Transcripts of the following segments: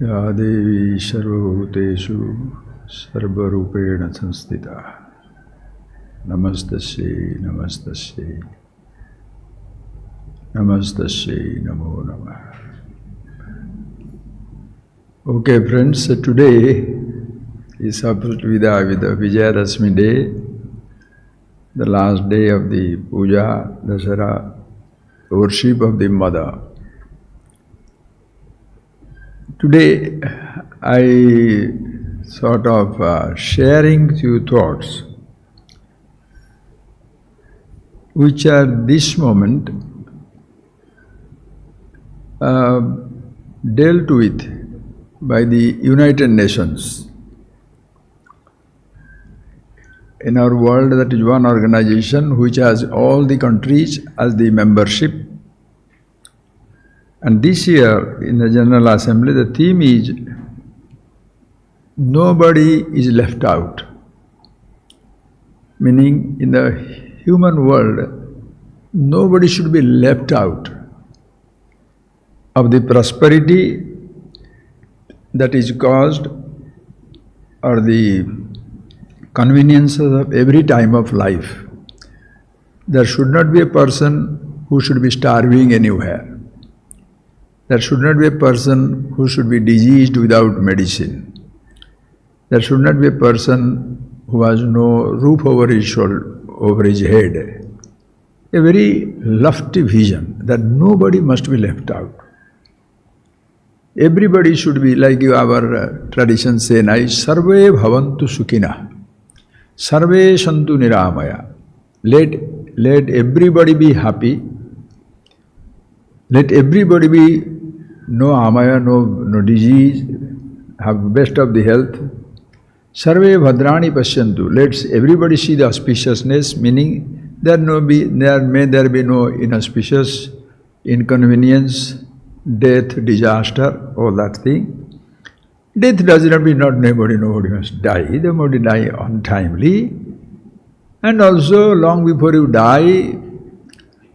या देवी सर्वभूतेषु सर्वरूपेण संस्थिता नमस्तस्यै नमस्तस्यै नमस्तस्यै नमो नमः. Okay friends, today is supposed to be the Vijayadashmi day, the last day of the puja, Dasara, worship of the mother. Today I sort of sharing few thoughts which are this moment dealt with by the United Nations. In our world, that is one organization which has all the countries as the membership. And this year in the General Assembly, the theme is nobody is left out. Meaning in the human world, nobody should be left out of the prosperity that is caused or the conveniences of every time of life. There should not be a person who should be starving anywhere. There should not be a person who should be diseased without medicine. There should not be a person who has no roof over his shoulder, over his head. A very lofty vision that nobody must be left out. Everybody should be, like our tradition say, Sarve bhavantu sukhina, Sarve santu niramaya. Let everybody be happy. Let everybody be no amaya, no disease, have best of the health. Sarve bhadrani pashyantu. Let everybody see the auspiciousness, meaning there may be no inauspicious, inconvenience, death, disaster, all that thing. Death does not mean nobody must die. They must die untimely. And also, long before you die,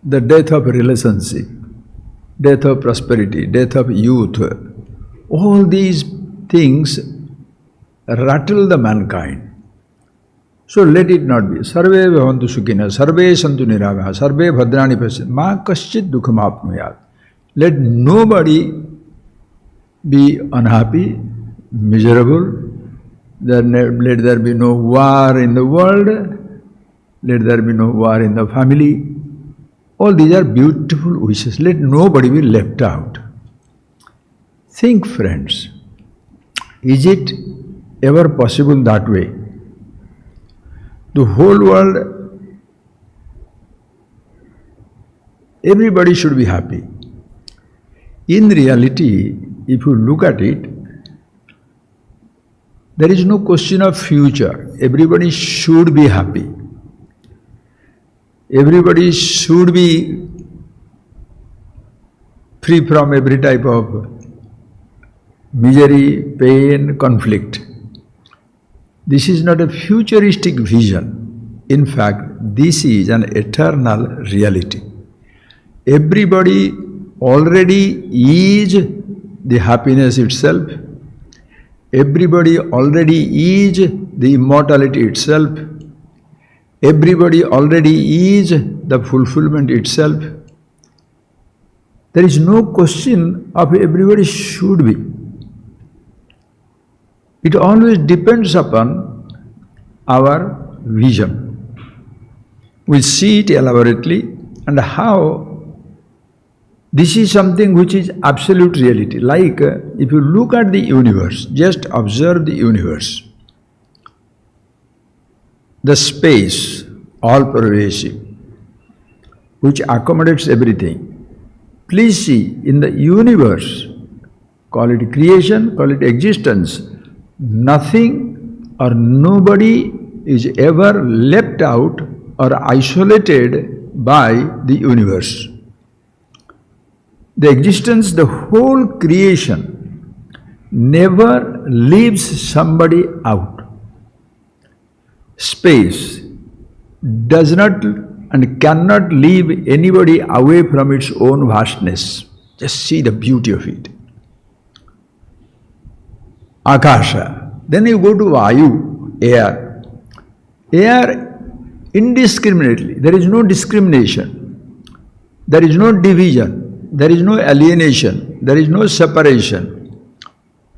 the death of relationship, death of prosperity, death of youth, all these things rattle the mankind. So let it not be. Sarve bhavantu sukhina, sarve santu niramaha, sarve bhadrani pasyantu, ma kaschit dukham apnuyat. Let nobody be unhappy, miserable. Let there be no war in the world. Let there be no war in the family. All these are beautiful wishes. Let nobody be left out. Think, friends, is it ever possible that way? The whole world, everybody should be happy. In reality, if you look at it, there is no question of future. Everybody should be happy. Everybody should be free from every type of misery, pain, conflict. This is not a futuristic vision. In fact, this is an eternal reality. Everybody already is the happiness itself. Everybody already is the immortality itself. Everybody already is the fulfillment itself. There is no question of everybody should be. It always depends upon our vision. We see it elaborately and how this is something which is absolute reality. Like if you look at the universe, just observe the universe. The space, all pervasive, which accommodates everything. Please see, in the universe, call it creation, call it existence, nothing or nobody is ever left out or isolated by the universe. The existence, the whole creation, never leaves somebody out. Space does not and cannot leave anybody away from its own vastness. Just see the beauty of it. Akasha. Then you go to Vayu, air. Air indiscriminately. There is no discrimination. There is no division. There is no alienation. There is no separation.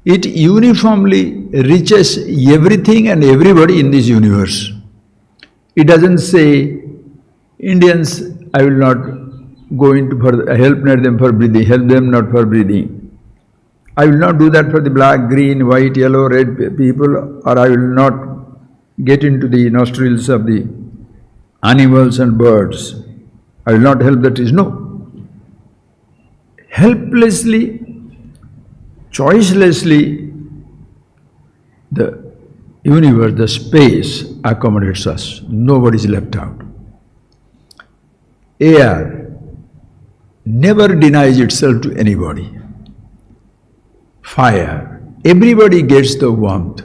It uniformly reaches everything and everybody in this universe. It doesn't say, Indians, I will not go into for help not them for breathing, help them not for breathing. I will not do that for the black, green, white, yellow, red people, or I will not get into the nostrils of the animals and birds. I will not help the trees. No. Helplessly, choicelessly, the universe, the space accommodates us. Nobody is left out. Air never denies itself to anybody. Fire, everybody gets the warmth.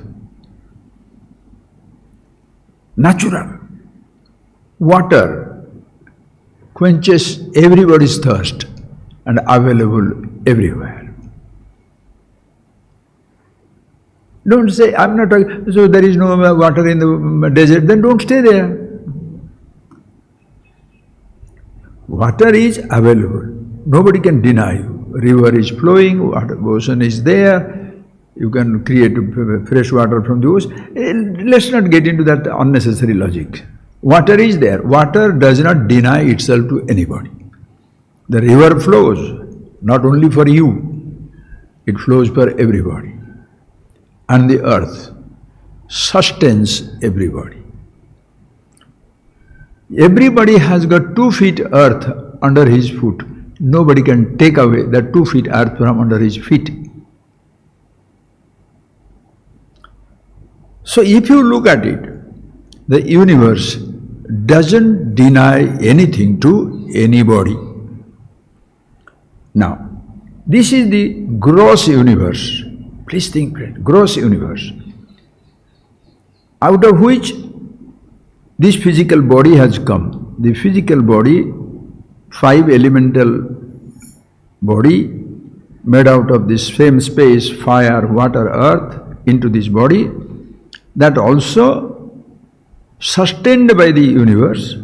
Natural. Water quenches everybody's thirst and available everywhere. Don't say, I'm not talking, so there is no water in the desert, then don't stay there. Water is available. Nobody can deny you. River is flowing, water, ocean is there. You can create fresh water from the ocean. Let's not get into that unnecessary logic. Water is there. Water does not deny itself to anybody. The river flows, not only for you, it flows for everybody. And the earth sustains everybody. Everybody has got 2 feet earth under his foot. Nobody can take away that 2 feet earth from under his feet. So if you look at it, the universe doesn't deny anything to anybody. Now, this is the gross universe. Please think, friend, gross universe, out of which this physical body has come. The physical body, 5 elemental body, made out of this same space, fire, water, earth, into this body, that also sustained by the universe,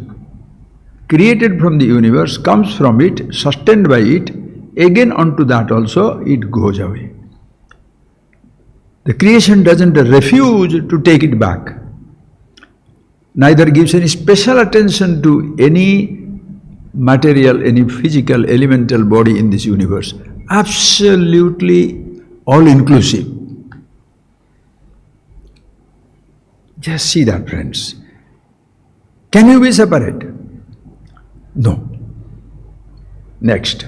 created from the universe, comes from it, sustained by it, again onto that also it goes away. The creation doesn't refuse to take it back, neither gives any special attention to any material, any physical, elemental body in this universe. Absolutely all-inclusive. Just see that, friends. Can you be separate? No. Next.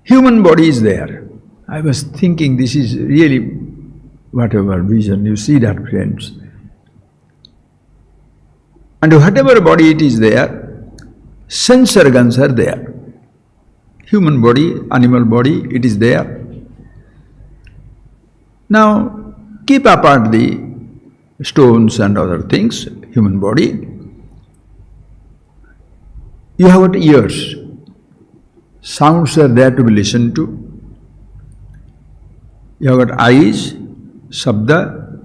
Human body is there. I was thinking this is really whatever vision. You see that, friends. And whatever body it is there, sense organs are there. Human body, animal body, it is there. Now, keep apart the stones and other things, human body. You have got ears. Sounds are there to be listened to. You have got eyes, shabda,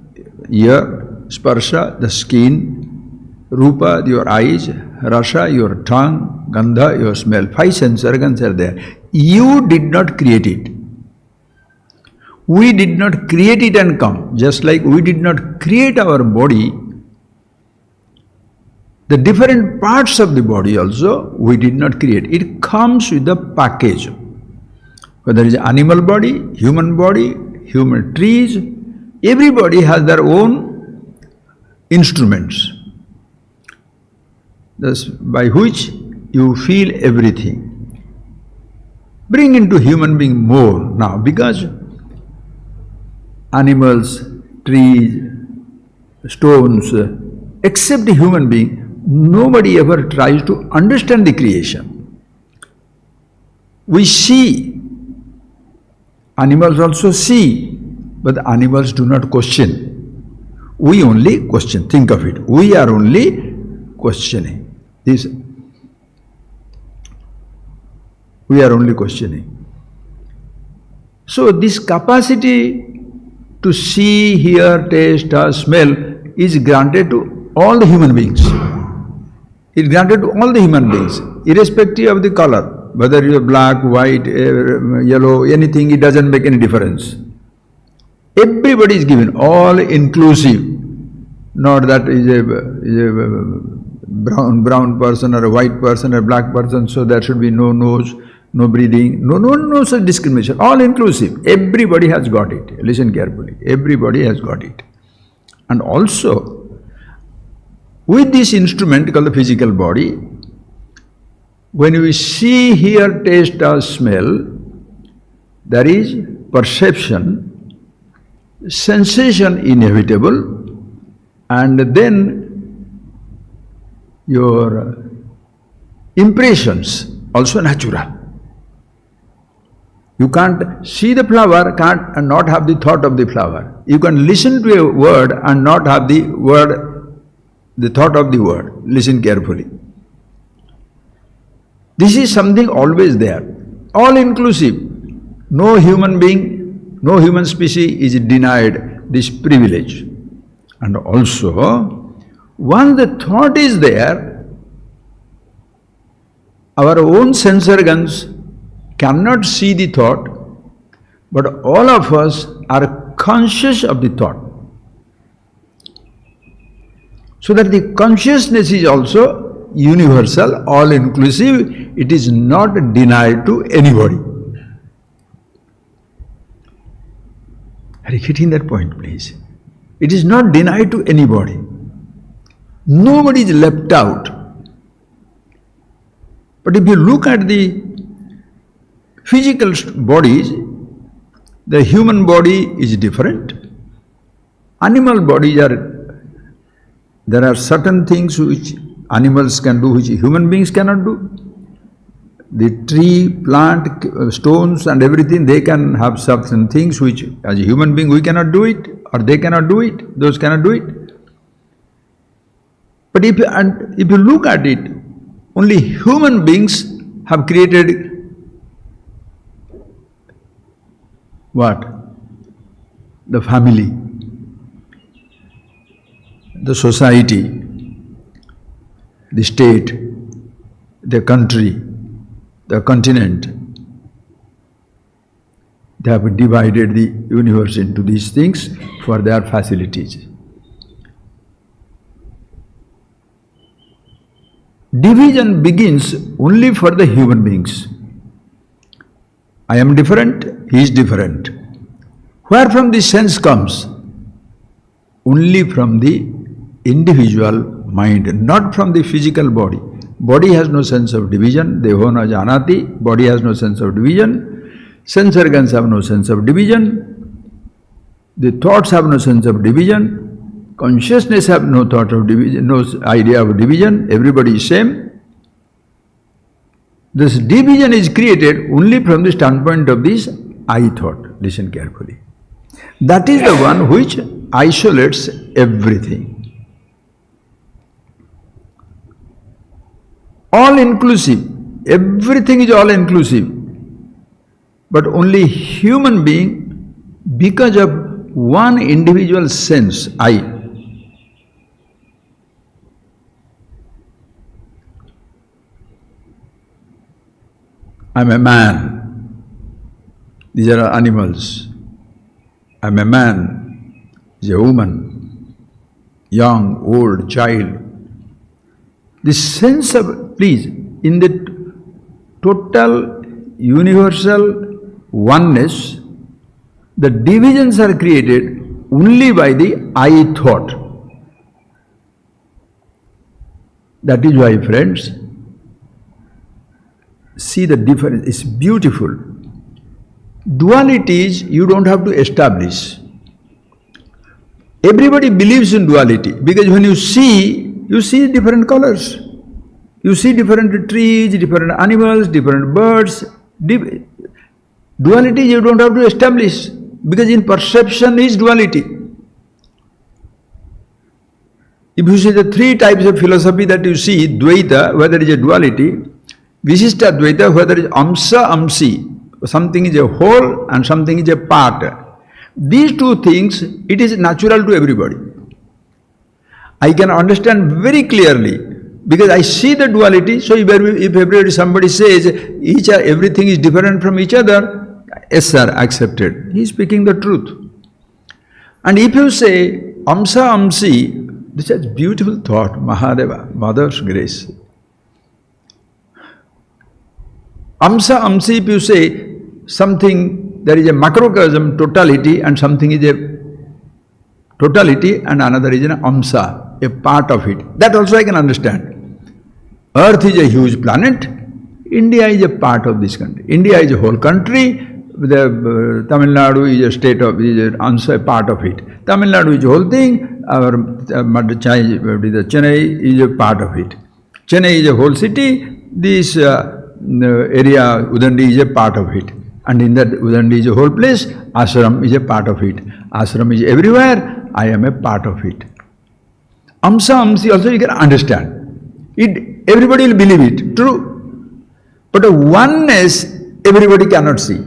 ear, sparsha, the skin, rupa, your eyes, rasa, your tongue, gandha, your smell. 5 sense organs are there. You did not create it. We did not create it and come. Just like we did not create our body, the different parts of the body also we did not create. It comes with the package. Whether it is animal body, human trees, everybody has their own instruments, thus by which you feel everything. Bring into human being more now, because animals, trees, stones, except the human being, nobody ever tries to understand the creation. We see. Animals also see, but the animals do not question. We only question. Think of it. We are only questioning. We are only questioning. So this capacity to see, hear, taste, touch, smell is granted to all the human beings. It's granted to all the human beings, irrespective of the color. Whether you're black, white, yellow, anything, it doesn't make any difference. Everybody is given, all inclusive. Not that is a brown person or a white person or a black person, so there should be no nose, no breathing, no such discrimination. All inclusive. Everybody has got it. Listen carefully. Everybody has got it. And also, with this instrument called the physical body, when we see, hear, taste, or smell, there is perception, sensation inevitable, and then your impressions also natural. You can't see the flower and not have the thought of the flower. You can listen to a word and not have the thought of the word. Listen carefully. This is something always there, all inclusive. No human being, no human species is denied this privilege. And also, once the thought is there, our own sense organs cannot see the thought, but all of us are conscious of the thought. So that the consciousness is also universal, all-inclusive. It is not denied to anybody. Are you getting that point, please? It is not denied to anybody. Nobody is left out. But if you look at the physical bodies, the human body is different. Animal bodies there are certain things which animals can do, which human beings cannot do. The tree, plant, stones and everything, they can have certain things which as a human being we cannot do it, or they cannot do it, those cannot do it. But if you look at it, only human beings have created what? The family, the society, the state, the country, the continent. They have divided the universe into these things for their facilities. Division begins only for the human beings. I am different, he is different. Where from this sense comes? Only from the individual mind, not from the physical body. Body has no sense of division, deho na janati, body has no sense of division, sense organs have no sense of division, the thoughts have no sense of division, consciousness have no thought of division, no idea of division, everybody is same. This division is created only from the standpoint of this I thought. Listen carefully. That is the one which isolates everything. All inclusive, everything is all inclusive, but only human being, because of one individual sense, I. I'm a man, these are animals. I'm a man, is a woman, young, old, child. This sense of, please, in the total universal oneness, the divisions are created only by the I thought. That is why, friends, see the difference, it's beautiful. Dualities you don't have to establish. Everybody believes in duality because when you see different colors. You see different trees, different animals, different birds. Duality you don't have to establish because in perception is duality. If you see the three types of philosophy that you see, Dvaita, whether it is a duality, Visishta Dvaita, whether it is Amsa, Amsi, something is a whole and something is a part. These two things, it is natural to everybody. I can understand very clearly because I see the duality. So if somebody says everything is different from each other, yes sir, accepted. He is speaking the truth. And if you say Amsa Amsi, this is beautiful thought, Mahadeva, Mother's grace. Amsa Amsi, if you say something, there is a macrocosm, totality, and something is a totality and another is an Amsa, a part of it. That also I can understand. Earth is a huge planet, India is a part of this country. India is a whole country, the Tamil Nadu is a state of, is a part of it. Tamil Nadu is a whole thing, our Chennai is a part of it. Chennai is a whole city, this area Udandi is a part of it. And in that Udandi is a whole place, ashram is a part of it. Ashram is everywhere, I am a part of it. Amsa Amsi also you can understand. Everybody will believe it, true. But a oneness, everybody cannot see.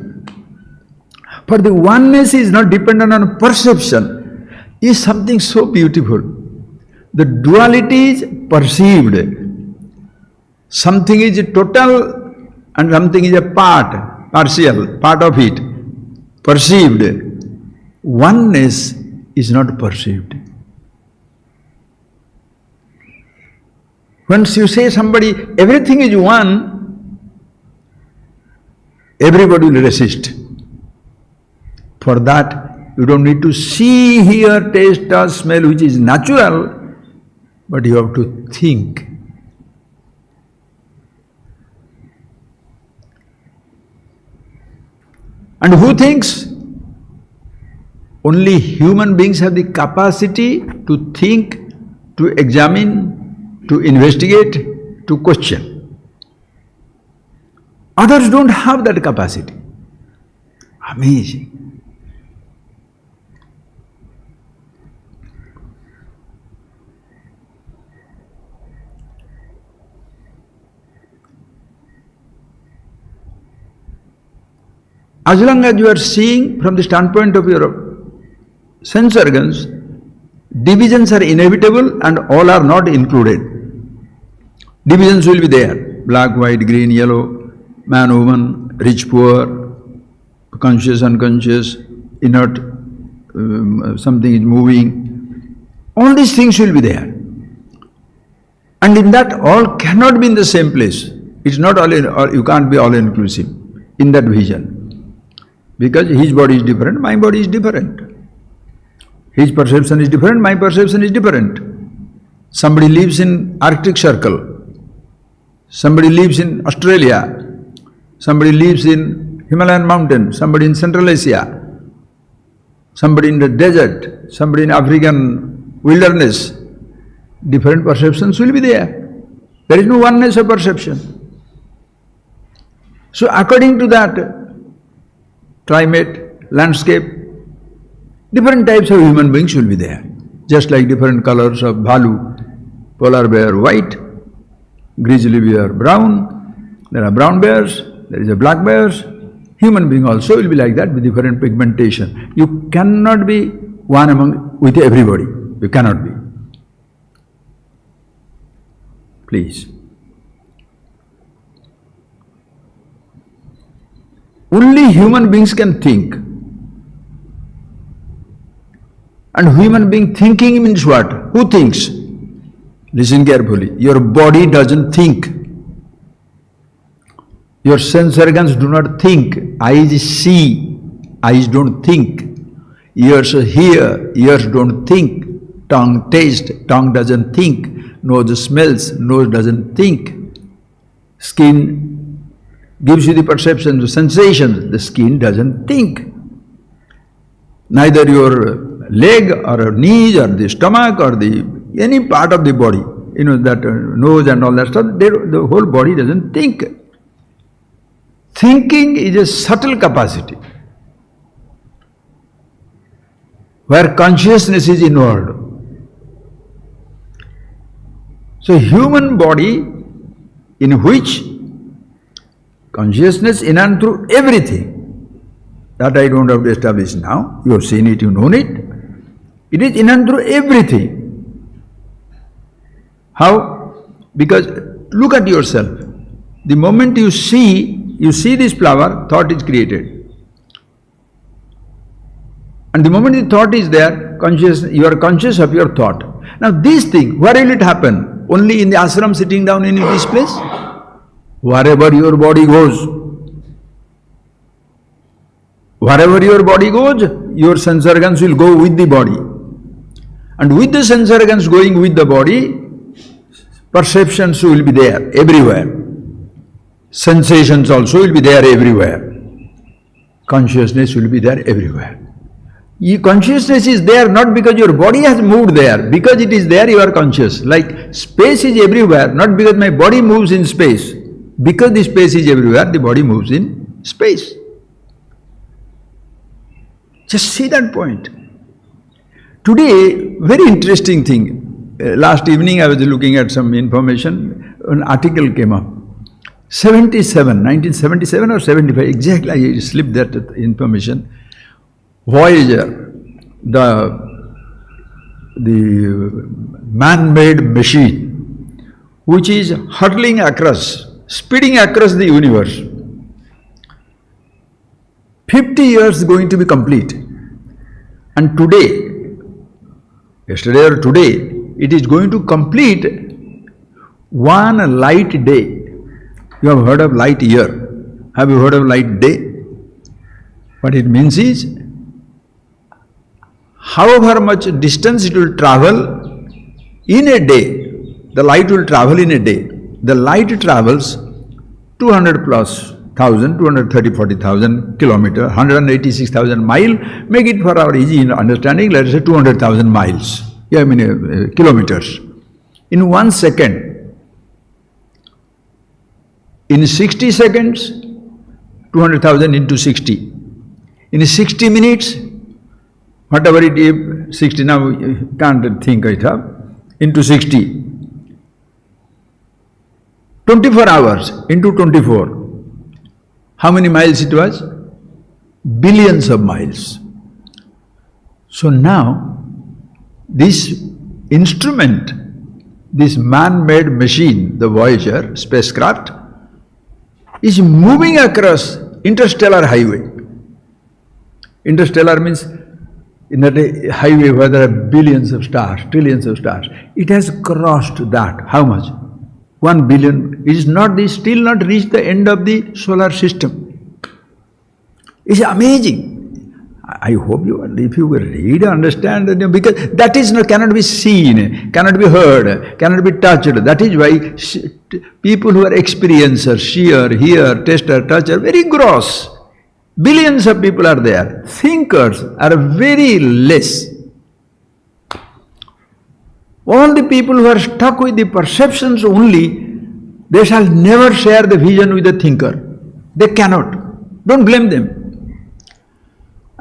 For the oneness is not dependent on perception, is something so beautiful. The duality is perceived. Something is total and something is a part, partial, part of it, perceived. Oneness is not perceived. Once you say somebody, everything is one, everybody will resist. For that, you don't need to see, hear, taste, touch, smell, which is natural, but you have to think. And who thinks? Only human beings have the capacity to think, to examine, to investigate, to question. Others don't have that capacity. Amazing. As long as you are seeing from the standpoint of your sense organs, divisions are inevitable and all are not included. Divisions will be there, black, white, green, yellow, man, woman, rich, poor, conscious, unconscious, inert, something is moving. All these things will be there. And in that all cannot be in the same place. It's not all, you can't be all inclusive in that vision. Because his body is different, my body is different. His perception is different, my perception is different. Somebody lives in Arctic Circle. Somebody lives in Australia. Somebody lives in Himalayan mountain. Somebody in Central Asia. Somebody in the desert. Somebody in African wilderness. Different perceptions will be there. There is no oneness of perception. So according to that, climate, landscape, different types of human beings will be there. Just like different colors of bhalu, polar bear white, grizzly bear brown, there are brown bears, there is a black bears. Human being also will be like that with different pigmentation. You cannot be one among with everybody. You cannot be. Please. Only human beings can think. And human being thinking means what? Who thinks? Listen carefully. Your body doesn't think. Your sense organs do not think. Eyes see, eyes don't think. Ears hear, ears don't think. Tongue tastes, tongue doesn't think. Nose smells, nose doesn't think. Skin gives you the perception, the sensations, the skin doesn't think. Neither your leg or knees or the stomach or any part of the body, that nose and all that stuff, the whole body doesn't think. Thinking is a subtle capacity where consciousness is involved. So human body in which Consciousness in and through everything. That I don't have to establish now. You have seen it, you know it. It is in and through everything. How? Because look at yourself. The moment you see this flower, thought is created. And the moment the thought is there, you are conscious of your thought. Now this thing, where will it happen? Only in the ashram sitting down in this place? Wherever your body goes. Wherever your body goes, your sense organs will go with the body. And with the sense organs going with the body, perceptions will be there everywhere. Sensations also will be there everywhere. Consciousness will be there everywhere. Consciousness is there not because your body has moved there. Because it is there, you are conscious. Like space is everywhere, not because my body moves in space. Because the space is everywhere, the body moves in space. Just see that point. Today, very interesting thing. Last evening I was looking at some information, an article came up. 1977 or 75, exactly, I slipped that information. Voyager, the man-made machine, which is hurtling across, speeding across the universe. 50 years going to be complete. And today, yesterday or today, it is going to complete one light day. You have heard of light year. Have you heard of light day? What it means is, however much distance it will travel in a day, the light will travel in a day. The light travels 200 plus 1,000, 230, 40,000 kilometers, 186,000 miles. Make it for our easy understanding, let us say 200,000 miles. Yeah, I mean kilometers. In 1 second. In 60 seconds, 200,000 into 60. In 60 minutes, whatever it is, 60 now, you can't think it up, into 60. 24 hours into 24. How many miles it was? Billions of miles. So now, this instrument, this man-made machine, the Voyager spacecraft, is moving across interstellar highway. Interstellar means in that highway where there are billions of stars, trillions of stars. It has crossed that. How much? 1 billion. It is not this, still not reached the end of the solar system. It's amazing. I hope you, if you read, understand, because that is cannot be seen, cannot be heard, cannot be touched. That is why people who are experiencers, seer, hear, tester, toucher, very gross. Billions of people are there. Thinkers are very less. All the people who are stuck with the perceptions only, they shall never share the vision with the thinker. They cannot. Don't blame them.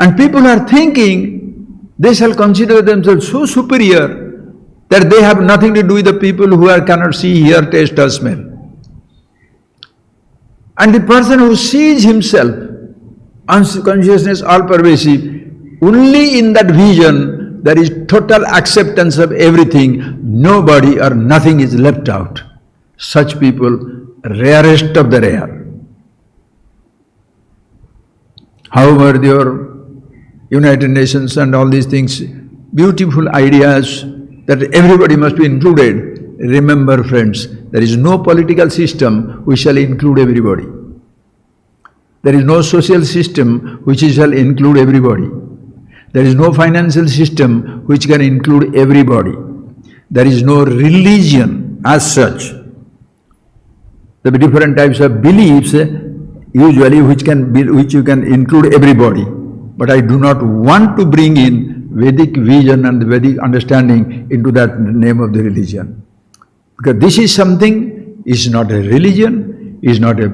And people are thinking, they shall consider themselves so superior that they have nothing to do with the people who cannot see, hear, taste or smell. And the person who sees himself, consciousness all pervasive, only in that vision there is total acceptance of everything, nobody or nothing is left out. Such people, rarest of the rare. However, your United Nations and all these things, beautiful ideas that everybody must be included. Remember, friends, there is no political system which shall include everybody. There is no social system which shall include everybody. There is no financial system which can include everybody. There is no religion as such. There are different types of beliefs usually which you can include everybody. But I do not want to bring in Vedic vision and the Vedic understanding into that name of the religion. Because this is something, is not a religion, is not a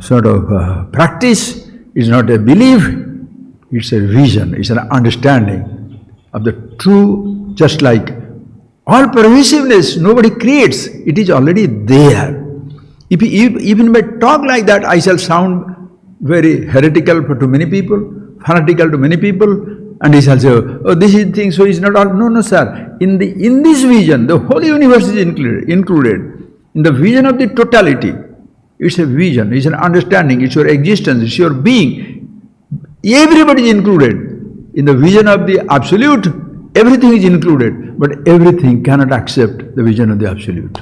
sort of practice, is not a belief, it's a vision, it's an understanding of the true, just like all pervasiveness, nobody creates, it is already there. Even if I talk like that, I shall sound very heretical to many people, fanatical to many people, and he shall say, oh, this is thing, so it's not all. No, no, sir. In this vision, the whole universe is included. In the vision of the totality, it's a vision, it's an understanding, it's your existence, it's your being. Everybody is included. In the vision of the Absolute, everything is included, but everything cannot accept the vision of the Absolute.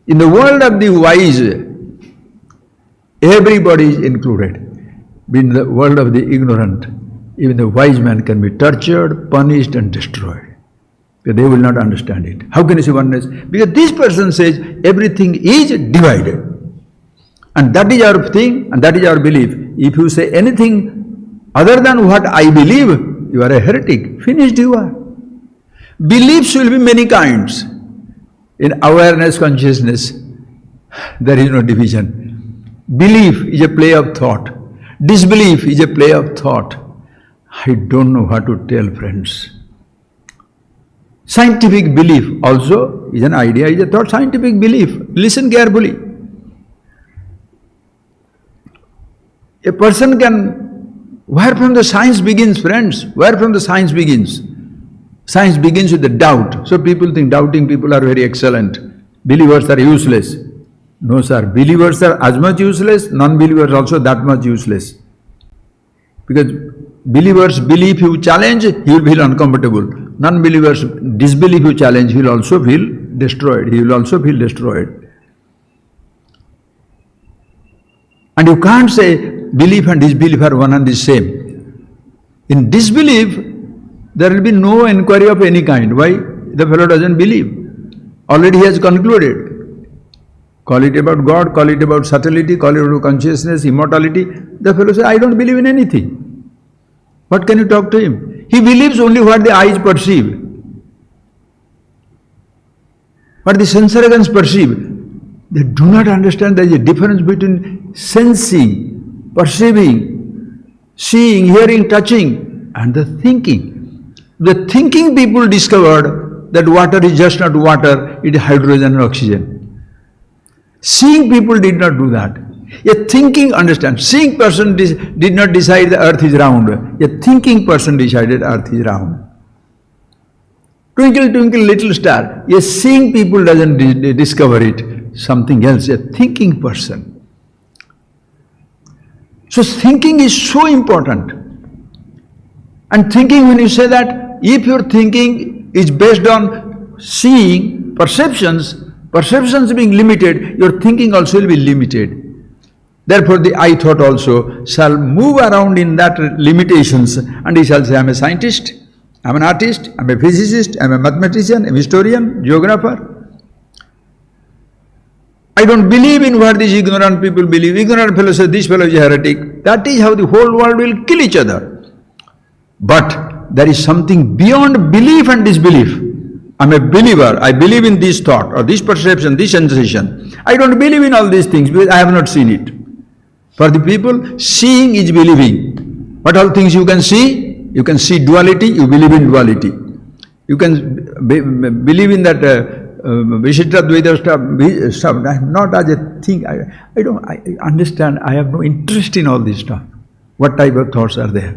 In the world of the wise, everybody is included. In the world of the ignorant, even the wise man can be tortured, punished and destroyed. Because they will not understand it. How can you say oneness? Because this person says everything is divided. And that is our thing, and that is our belief. If you say anything other than what I believe, you are a heretic. Finished you are. Beliefs will be many kinds. In awareness, consciousness, there is no division. Belief is a play of thought. Disbelief is a play of thought. I don't know what to tell, friends. Scientific belief also is an idea, is a thought. Scientific belief. Listen carefully. A person can, where from the science begins, friends? Where from the science begins? Science begins with the doubt. So people think doubting people are very excellent. Believers are useless. No, sir. Believers are as much useless, non-believers also that much useless. Because believers believe you challenge, he will feel uncomfortable. Non-believers disbelief you challenge, he will also feel destroyed. He will also feel destroyed. And you can't say belief and disbelief are one and the same. In disbelief, there will be no inquiry of any kind. Why? The fellow doesn't believe. Already he has concluded. Call it about God, call it about subtlety, call it about consciousness, immortality. The fellow says, I don't believe in anything. What can you talk to him? He believes only what the eyes perceive. What the sense organs perceive. They do not understand there is a difference between sensing, perceiving, seeing, hearing, touching, and the thinking. The thinking people discovered that water is just not water, it is hydrogen and oxygen. Seeing people did not do that. A thinking understands. Seeing person did not decide the earth is round. A thinking person decided earth is round. Twinkle, twinkle, little star. A seeing people doesn't discover it. Something else, a thinking person. So thinking is so important. And thinking, when you say that, if your thinking is based on seeing, perceptions being limited, your thinking also will be limited. Therefore the I thought also shall move around in that limitations, and he shall say, I am a scientist, I am an artist, I am a physicist, I am a mathematician, a historian, geographer. I don't believe in what these ignorant people believe. Ignorant fellow says, this fellow is a heretic. That is how the whole world will kill each other. But there is something beyond belief and disbelief. I am a believer, I believe in this thought or this perception, this sensation. I don't believe in all these things because I have not seen it. For the people, seeing is believing. What all things you can see? You can see duality, you believe in duality. You can believe in that Vishittadvaita stuff, not as a thing. I understand, I have no interest in all this stuff. What type of thoughts are there?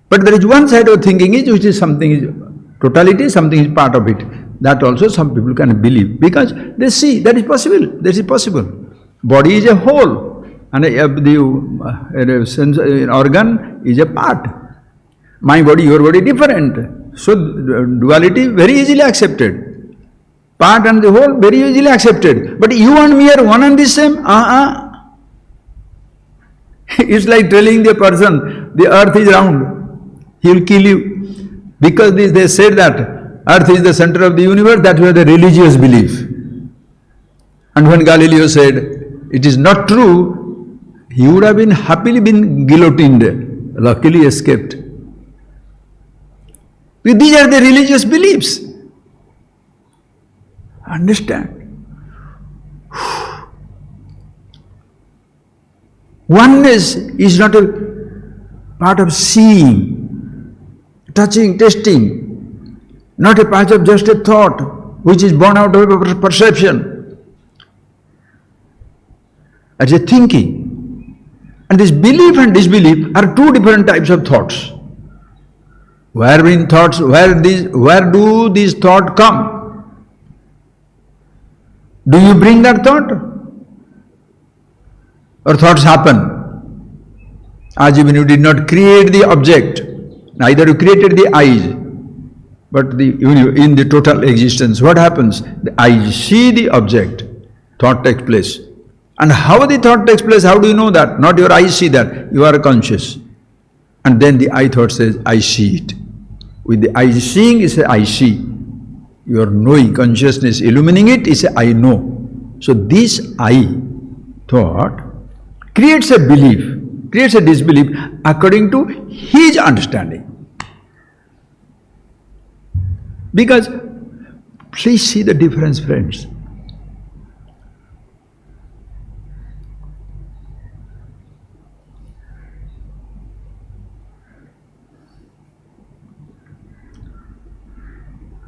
But there is one side of thinking which is something is totality, something is part of it. That also some people can believe because they see that is possible. That is possible. Body is a whole, and the sense organ is a part. My body, your body, different. So duality very easily accepted. Part and the whole very easily accepted. But you and me are one and the same. It's like telling the person the earth is round. He will kill you. Because they said that earth is the center of the universe, that was the religious belief. And when Galileo said it is not true, he would have been happily been guillotined, luckily escaped. These are the religious beliefs. Understand? Oneness is not a part of seeing, touching, tasting, not a part of just a thought which is born out of a perception. That's a thinking. And this belief and disbelief are two different types of thoughts. Where do these thoughts come? Do you bring that thought? Or thoughts happen? As even you did not create the object, neither you created the eyes, but in the total existence, what happens? The eyes see the object, thought takes place. And how the thought takes place, how do you know that? Not your eyes see that, you are conscious. And then the I thought says, I see it. With the eyes seeing, it says, I see. You are knowing, consciousness illumining it, it says, I know. So this I thought creates a belief, creates a disbelief according to his understanding. Because, please see the difference, friends.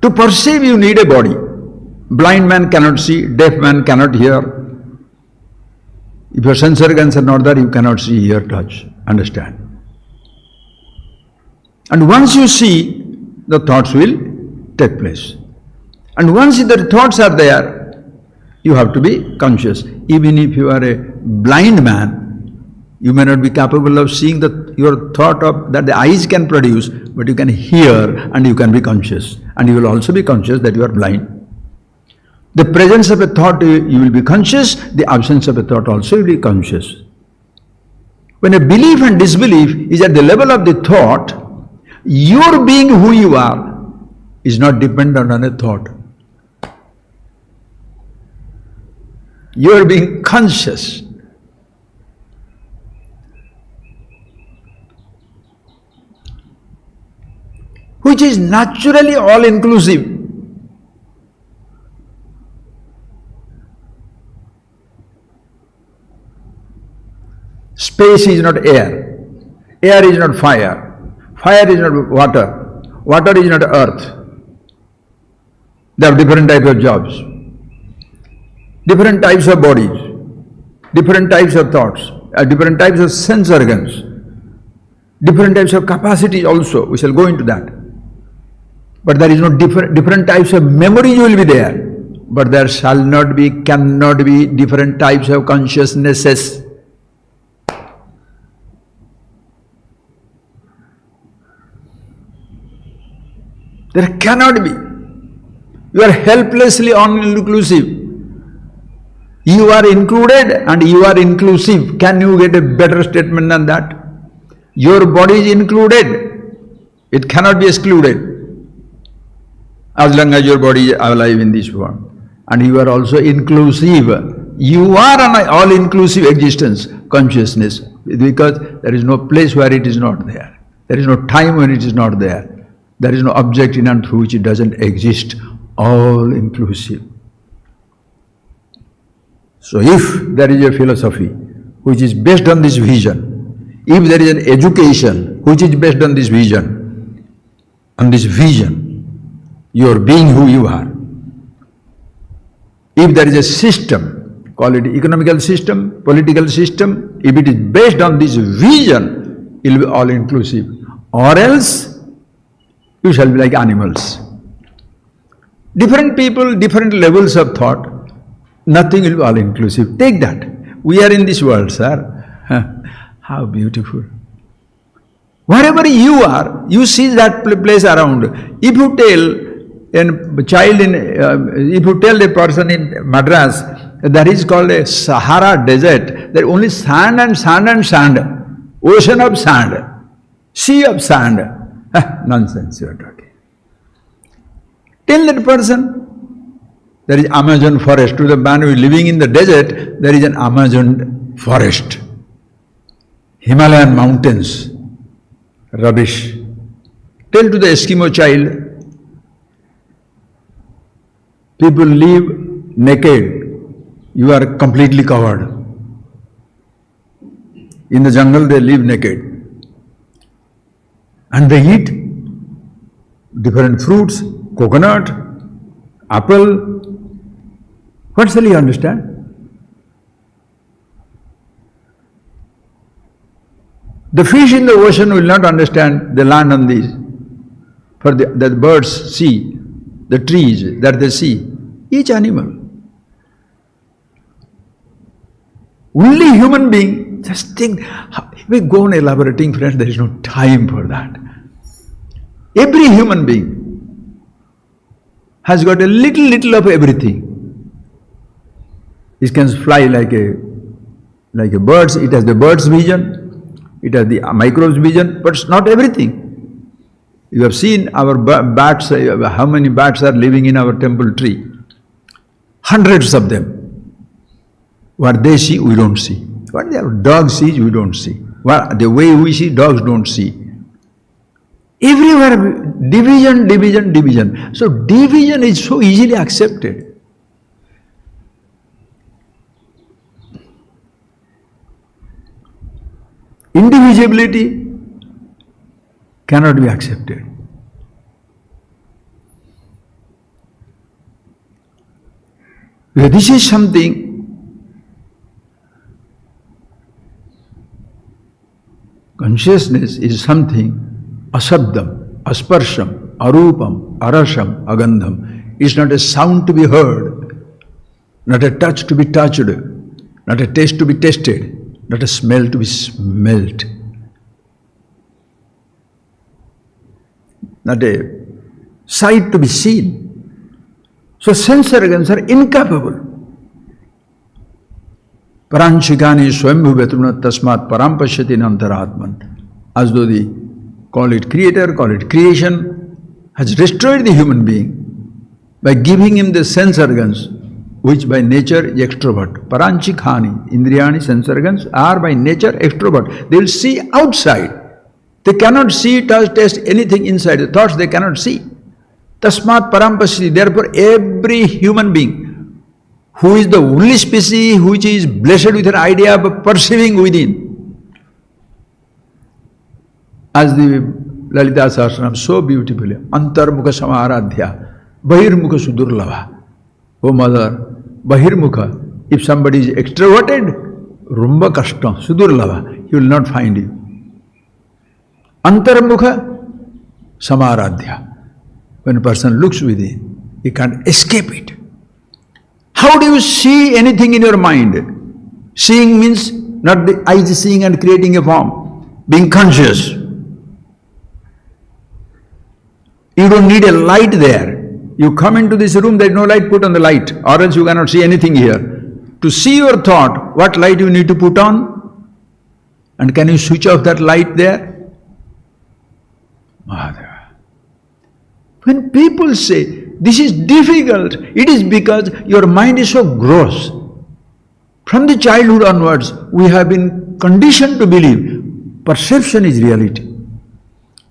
To perceive, you need a body. Blind man cannot see, deaf man cannot hear. If your sense organs are not there, you cannot see, hear, touch, understand. And once you see, the thoughts will take place. And once the thoughts are there, you have to be conscious. Even if you are a blind man, you may not be capable of seeing your thought of that the eyes can produce, but you can hear and you can be conscious. And you will also be conscious that you are blind. The presence of a thought, you will be conscious. The absence of a thought also you will be conscious. When a belief and disbelief is at the level of the thought, your being who you are is not dependent on a thought. You are being conscious. Which is naturally all-inclusive. Space is not air. Air is not fire. Fire is not water. Water is not earth. They have different types of jobs, different types of bodies, different types of thoughts, different types of sense organs, different types of capacities also. We shall go into that. But there is no different types of memory will be there. But there shall not be, cannot be different types of consciousnesses. There cannot be. You are helplessly all-inclusive. You are included and you are inclusive. Can you get a better statement than that? Your body is included. It cannot be excluded. As long as your body is alive in this world. And you are also inclusive. You are an all-inclusive existence, consciousness. Because there is no place where it is not there. There is no time when it is not there. There is no object in and through which it doesn't exist. All-inclusive. So if there is a philosophy which is based on this vision, if there is an education which is based on this vision, your being who you are, if there is a system, call it economical system, political system, if it is based on this vision, it will be all-inclusive. Or else, you shall be like animals. Different people, different levels of thought, nothing will be all-inclusive. Take that. We are in this world, sir. How beautiful. Wherever you are, you see that place around. If you tell a child if you tell a person in Madras, that is called a Sahara desert, there is only sand and sand and sand, ocean of sand, sea of sand. Nonsense you are talking. Tell that person, there is Amazon forest. To the man who is living in the desert, there is an Amazon forest. Himalayan mountains, rubbish. Tell to the Eskimo child, people live naked, you are completely covered. In the jungle they live naked. And they eat different fruits, coconut, apple. What shall you understand? The fish in the ocean will not understand, they land on these. For the birds see, the trees that they see, each animal. Only human being, just think, we go on elaborating, friends, there is no time for that. Every human being has got a little of everything. It can fly like a bird, it has the bird's vision, it has the microbe's vision, but it's not everything. You have seen our bats, how many bats are living in our temple tree? Hundreds of them. What they see, we don't see. What their dog sees, we don't see. What the way we see, dogs don't see. Everywhere, division. So division is so easily accepted. Indivisibility cannot be accepted. This is something consciousness is something asabdam, asparsham, arupam, arasham, agandham. It's not a sound to be heard, not a touch to be touched, not a taste to be tasted, not a smell to be smelt, not a sight to be seen. So sense organs are incapable. Paranchikani swambhu vetruna tasmat parampashyati nantaratman. As though they call it creator, call it creation, has destroyed the human being by giving him the sense organs, which by nature is extrovert. Paranchikani, indriyani, sense organs are by nature extrovert. They will see outside. They cannot see, touch, taste anything inside. The thoughts they cannot see. Tasmat parampashyati. Therefore, every human being who is the only species which is blessed with an idea of perceiving within. As the Lalita Sahasranam so beautifully, Antarmukha Samaradhya, Bahirmukha Sudurlava. Oh mother, Bahirmukha, if somebody is extroverted, Rumba Kashtam, Sudurlava, he will not find you. Antarmukha Samaradhya. When a person looks within, he can't escape it. How do you see anything in your mind? Seeing means not the eyes seeing and creating a form. Being conscious. You don't need a light there. You come into this room, there is no light, put on the light, or else you cannot see anything here. To see your thought, what light you need to put on? And can you switch off that light there? Mother. When people say, this is difficult, it is because your mind is so gross. From the childhood onwards, we have been conditioned to believe perception is reality.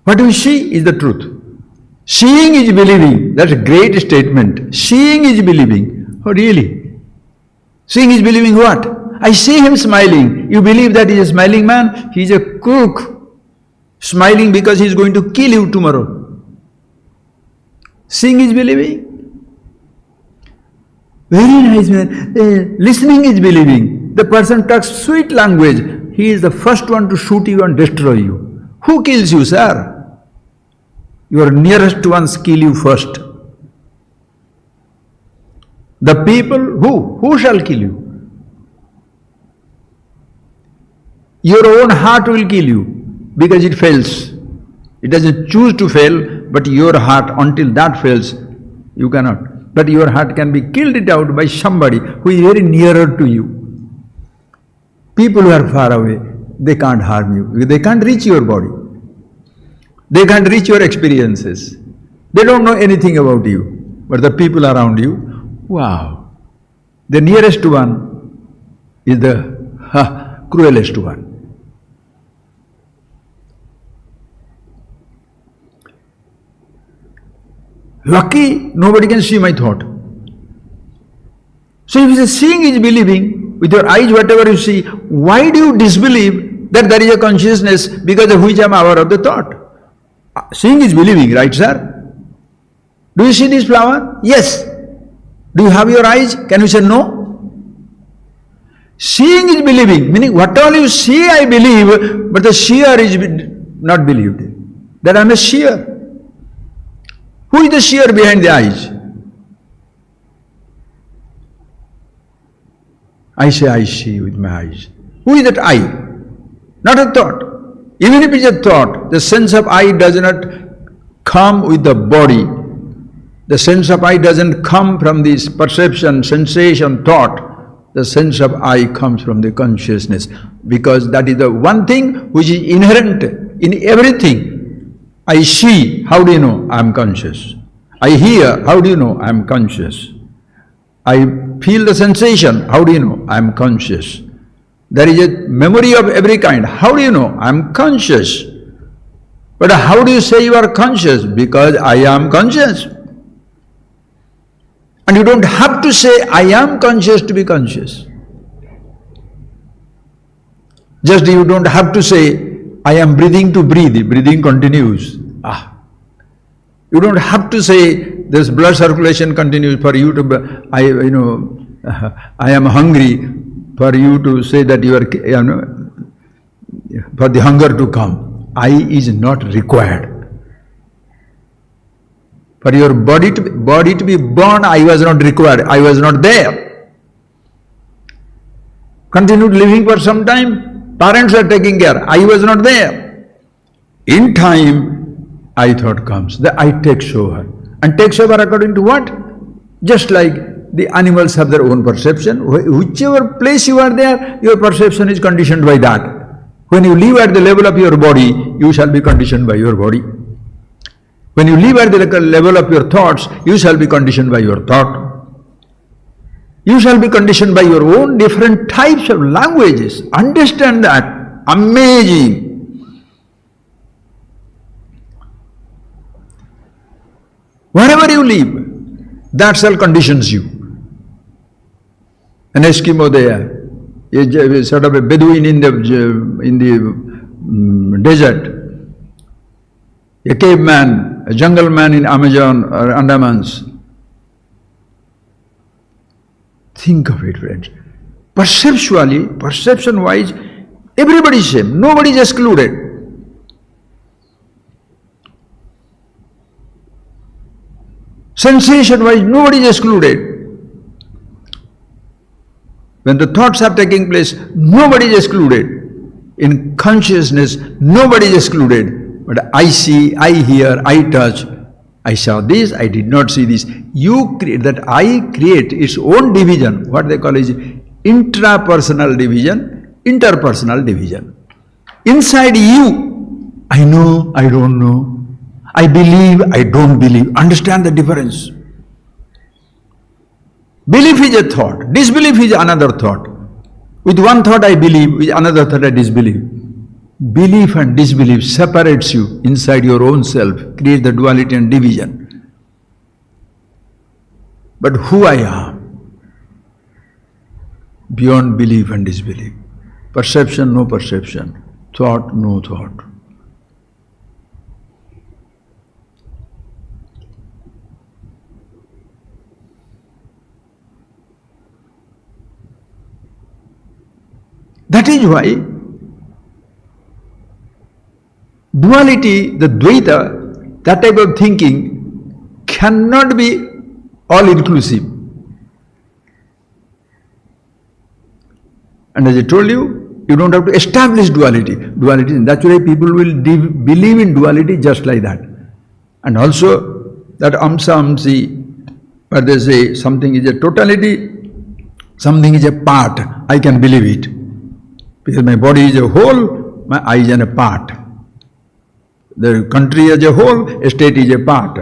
What we see is the truth. Seeing is believing. That's a great statement. Seeing is believing. Oh, really? Seeing is believing what? I see him smiling. You believe that he is a smiling man? He is a crook. Smiling because he is going to kill you tomorrow. Seeing is believing. Very nice man. Listening is believing. The person talks sweet language. He is the first one to shoot you and destroy you. Who kills you, sir? Your nearest ones kill you first. The people, who shall kill you? Your own heart will kill you because it fails. It doesn't choose to fail, but your heart, until that fails, you cannot. But your heart can be killed it out by somebody who is very nearer to you. People who are far away, they can't harm you. They can't reach your body. They can't reach your experiences. They don't know anything about you. But the people around you, wow. The nearest one is the cruelest one. Lucky, nobody can see my thought. So if you say seeing is believing, with your eyes whatever you see, why do you disbelieve that there is a consciousness because of which I am aware of the thought? Seeing is believing, right sir? Do you see this flower? Yes. Do you have your eyes? Can you say no? Seeing is believing, meaning what all you see I believe, but the seer is not believed. That I am a seer. Who is the seer behind the eyes? I say I see with my eyes. Who is that I? Not a thought. Even if it is a thought, the sense of I does not come with the body. The sense of I doesn't come from this perception, sensation, thought. The sense of I comes from the consciousness, because that is the one thing which is inherent in everything. I see, how do you know? I am conscious. I hear, how do you know? I am conscious. I feel the sensation, how do you know? I am conscious. There is a memory of every kind, how do you know? I am conscious. But how do you say you are conscious? Because I am conscious. And you don't have to say, I am conscious to be conscious. Just you don't have to say, I am breathing to breathe, breathing continues. You don't have to say, this blood circulation continues for you to, I am hungry, for you to say that you are, for the hunger to come. I is not required. For your body to be born, I was not required. I was not there. Continued living for some time. Parents are taking care. I was not there. In time, I thought comes. The I takes over. And takes over according to what? Just like the animals have their own perception. Whichever place you are there, your perception is conditioned by that. When you live at the level of your body, you shall be conditioned by your body. When you live at the level of your thoughts, you shall be conditioned by your thought. You shall be conditioned by your own different types of languages. Understand that. Amazing. Wherever you live, that shall conditions you. An Eskimo there, a sort of a Bedouin in the desert, a caveman, a jungle man in Amazon or Andamans. Think of it, friends. Perceptually, perception-wise, everybody is same. Nobody is excluded. Sensation-wise, nobody is excluded. When the thoughts are taking place, nobody is excluded. In consciousness, nobody is excluded. But I see, I hear, I touch, I saw this, I did not see this. You create, that I create its own division, what they call is intrapersonal division, interpersonal division. Inside you, I know, I don't know, I believe, I don't believe. Understand the difference. Belief is a thought, disbelief is another thought. With one thought I believe, with another thought I disbelieve. Belief and disbelief separates you inside your own self, creates the duality and division. But who I am, beyond belief and disbelief, perception, no perception, thought, no thought. That is why duality, the Dvaita, that type of thinking cannot be all-inclusive. And as I told you, you don't have to establish duality. That's why people will believe in duality just like that. And also that amsa amsi, where they say something is a totality, something is a part, I can believe it. Because my body is a whole, my eye is a part. The country as a whole, a state is a part.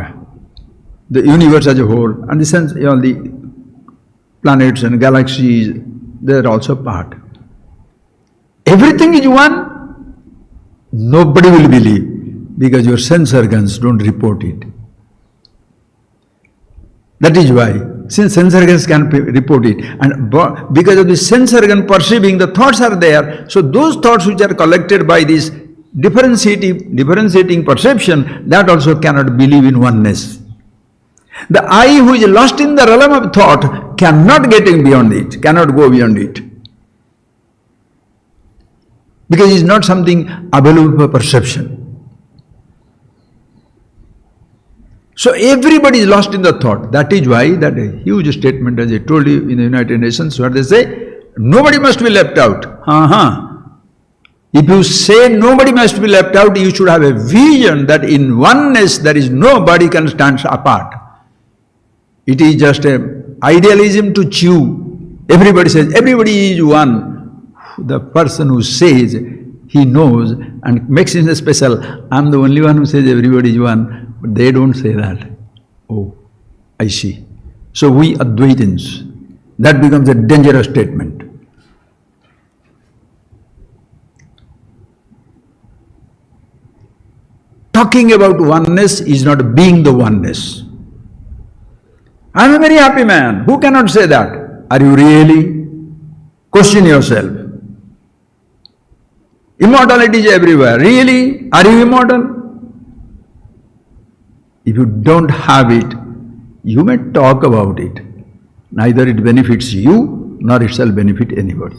The universe as a whole, and the sense, all the planets and galaxies, they are also part. Everything is one, nobody will believe, because your sense organs don't report it. That is why, since sense organs can report it, and because of the sense organ perceiving, the thoughts are there, so those thoughts which are collected by this differentiating perception, that also cannot believe in oneness. The I who is lost in the realm of thought cannot get beyond it, cannot go beyond it. because it's not something available for perception. So everybody is lost in the thought. That is why that huge statement, as I told you in the United Nations, where they say, nobody must be left out. If you say nobody must be left out, you should have a vision that in oneness there is nobody can stand apart. It is just an idealism to chew. Everybody says, everybody is one. The person who says he knows and makes it special, I'm the only one who says everybody is one. But they don't say that. Oh, I see. So we Advaitins, that becomes a dangerous statement. Talking about oneness is not being the oneness. I'm a very happy man. Who cannot say that? Are you really? Question yourself. Immortality is everywhere. Really? Are you immortal? If you don't have it, you may talk about it. Neither it benefits you, nor it shall benefit anybody.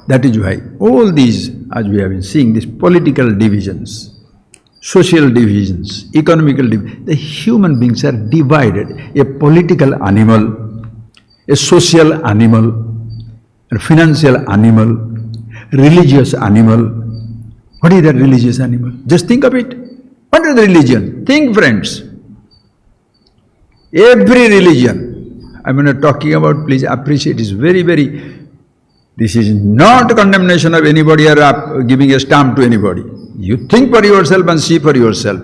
That is why all these, as we have been seeing, these political divisions, social divisions, economical divisions, the human beings are divided. A political animal, a social animal, a financial animal, religious animal. What is that religious animal? Just think of it. What is the religion? Think, friends. Every religion, I'm not talking about, please appreciate, is very, this is not condemnation of anybody or giving a stamp to anybody. You think for yourself and see for yourself.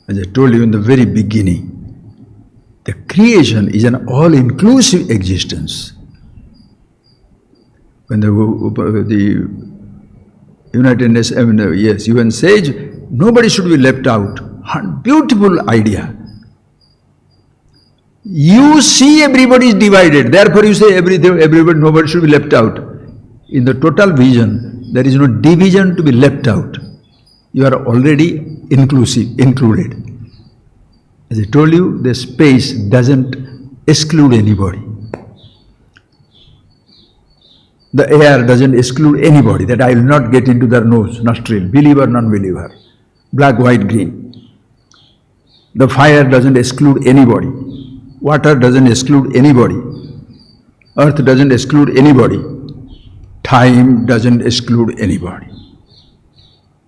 As I told you in the very beginning, the creation is an all-inclusive existence. When the United Nations, UN says, nobody should be left out. Beautiful idea. You see everybody is divided, therefore you say everybody, nobody should be left out. In the total vision, there is no division to be left out. You are already included. As I told you, the space doesn't exclude anybody. The air doesn't exclude anybody, that I will not get into their nose, nostril, believer, non-believer, black, white, green. The fire doesn't exclude anybody. Water doesn't exclude anybody. Earth doesn't exclude anybody. Time doesn't exclude anybody.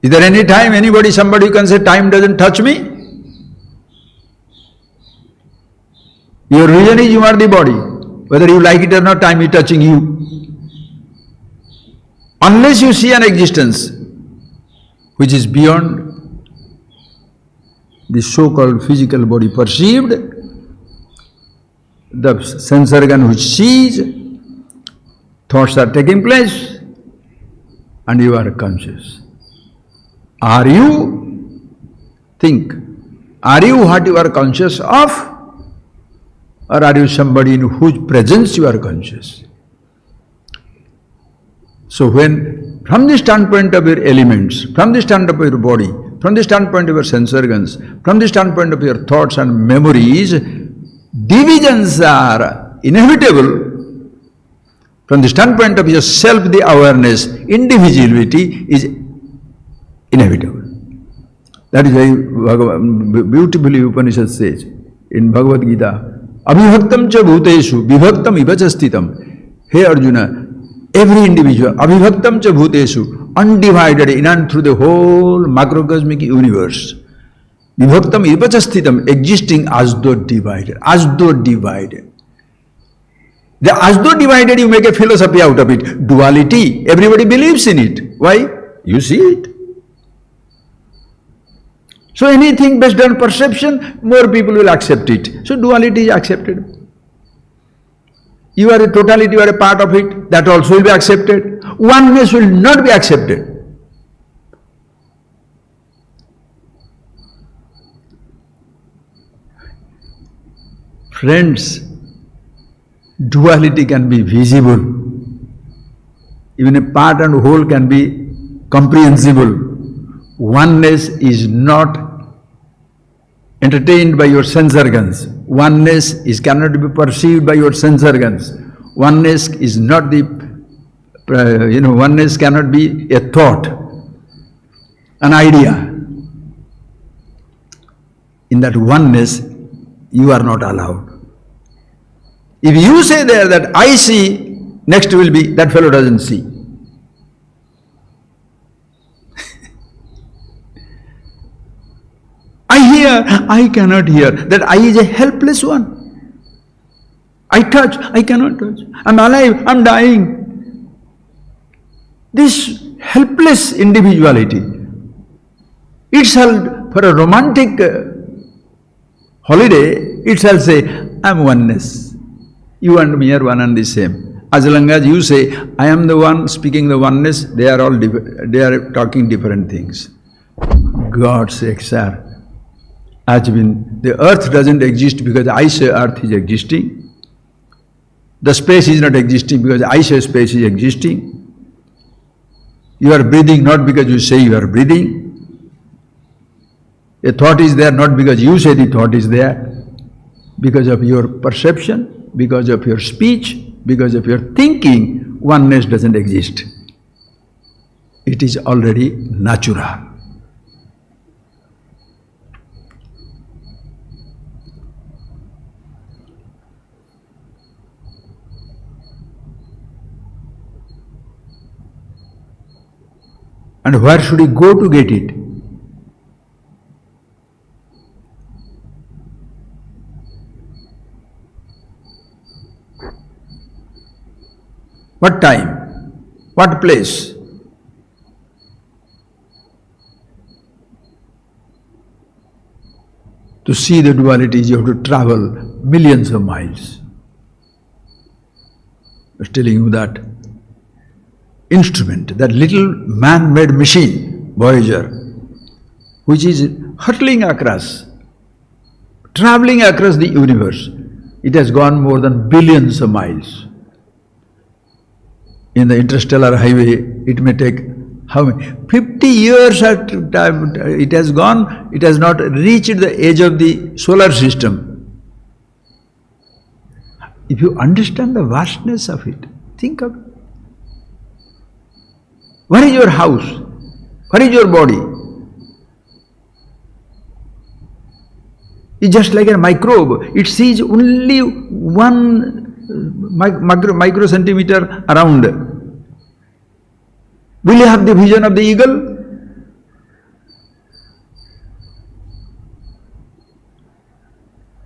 Is there any time somebody can say, time doesn't touch me? Your reason is you are the body. Whether you like it or not, time is touching you. Unless you see an existence which is beyond the so-called physical body perceived, the sense organ which sees, thoughts are taking place, and you are conscious. Are you? Think. Are you what you are conscious of? Or are you somebody in whose presence you are conscious? So when, from the standpoint of your elements, from the standpoint of your body, from the standpoint of your sense organs, from the standpoint of your thoughts and memories, divisions are inevitable. From the standpoint of your self, the awareness, individuality is inevitable. That is why beautifully Upanishad says in Bhagavad Gita, Abhivaktam cha bhuteshu, vibhaktam iva cha sthitam. Hey Arjuna, every individual, abhivaktam cha bhuteshu, undivided in and through the whole macrocosmic universe. Vibhaktam iva cha sthitam, existing as though divided, as though divided. The as though divided, you make a philosophy out of it. Duality, everybody believes in it. Why? You see it. So anything based on perception, more people will accept it. So duality is accepted. You are a totality, you are a part of it, that also will be accepted. Oneness will not be accepted. Friends, duality can be visible. Even a part and whole can be comprehensible. Oneness is not entertained by your sense organs. Oneness cannot be perceived by your sense organs. Oneness is not the, oneness cannot be a thought, an idea. In that oneness, you are not allowed. If you say there that I see, next will be that fellow doesn't see. I hear, I cannot hear. That I is a helpless one. I touch, I cannot touch. I'm alive, I'm dying. This helpless individuality itself, for a romantic holiday, itself say, I'm oneness. You and me are one and the same. As long as you say, I am the one speaking the oneness, they are all they are talking different things. God's sakes, sir. The earth doesn't exist because I say earth is existing. The space is not existing because I say space is existing. You are breathing not because you say you are breathing. A thought is there not because you say the thought is there. Because of your perception, because of your speech, because of your thinking, oneness doesn't exist. It is already natural. And where should we go to get it? What time? What place? To see the dualities, you have to travel millions of miles. I was telling you that instrument, that little man-made machine, Voyager, which is hurtling across, traveling across the universe. It has gone more than billions of miles. In the interstellar highway, it may take how many? 50 years at time it has gone, it has not reached the edge of the solar system. If you understand the vastness of it, think of it. Where is your house? Where is your body? It's just like a microbe. It sees only 1 microcentimeter around. Will you have the vision of the eagle?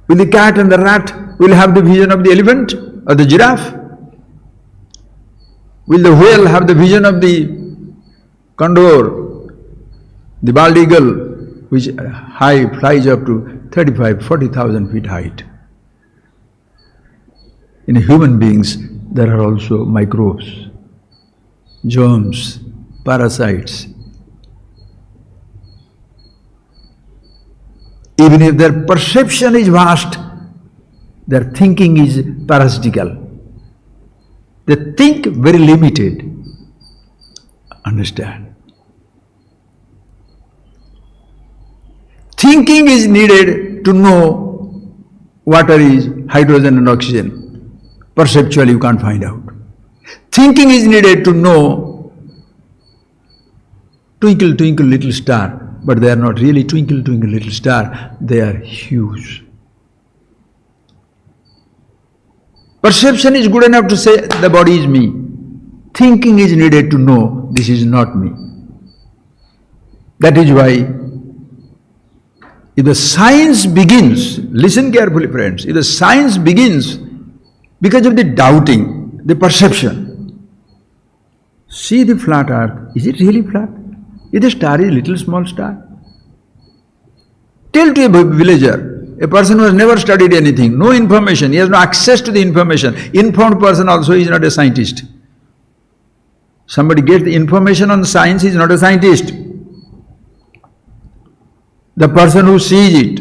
Will the cat and the rat will have the vision of the elephant or the giraffe? Will the whale have the vision of the condor, the bald eagle, which flies up to 35,000–40,000 feet height? In human beings, there are also microbes, germs, parasites. Even if their perception is vast, their thinking is parasitical. They think very limited. Understand? Thinking is needed to know water is hydrogen and oxygen. Perceptually you can't find out. Thinking is needed to know twinkle, twinkle, little star. But they are not really twinkle, twinkle, little star. They are huge. Perception is good enough to say the body is me. Thinking is needed to know this is not me. That is why if the science begins, listen carefully friends, if the science begins because of the doubting, the perception, see the flat earth, is it really flat? Is the star a little small star? Tell to a villager, a person who has never studied anything, no information, he has no access to the information. Informed person also is not a scientist. Somebody gets the information on science is not a scientist. The person who sees it,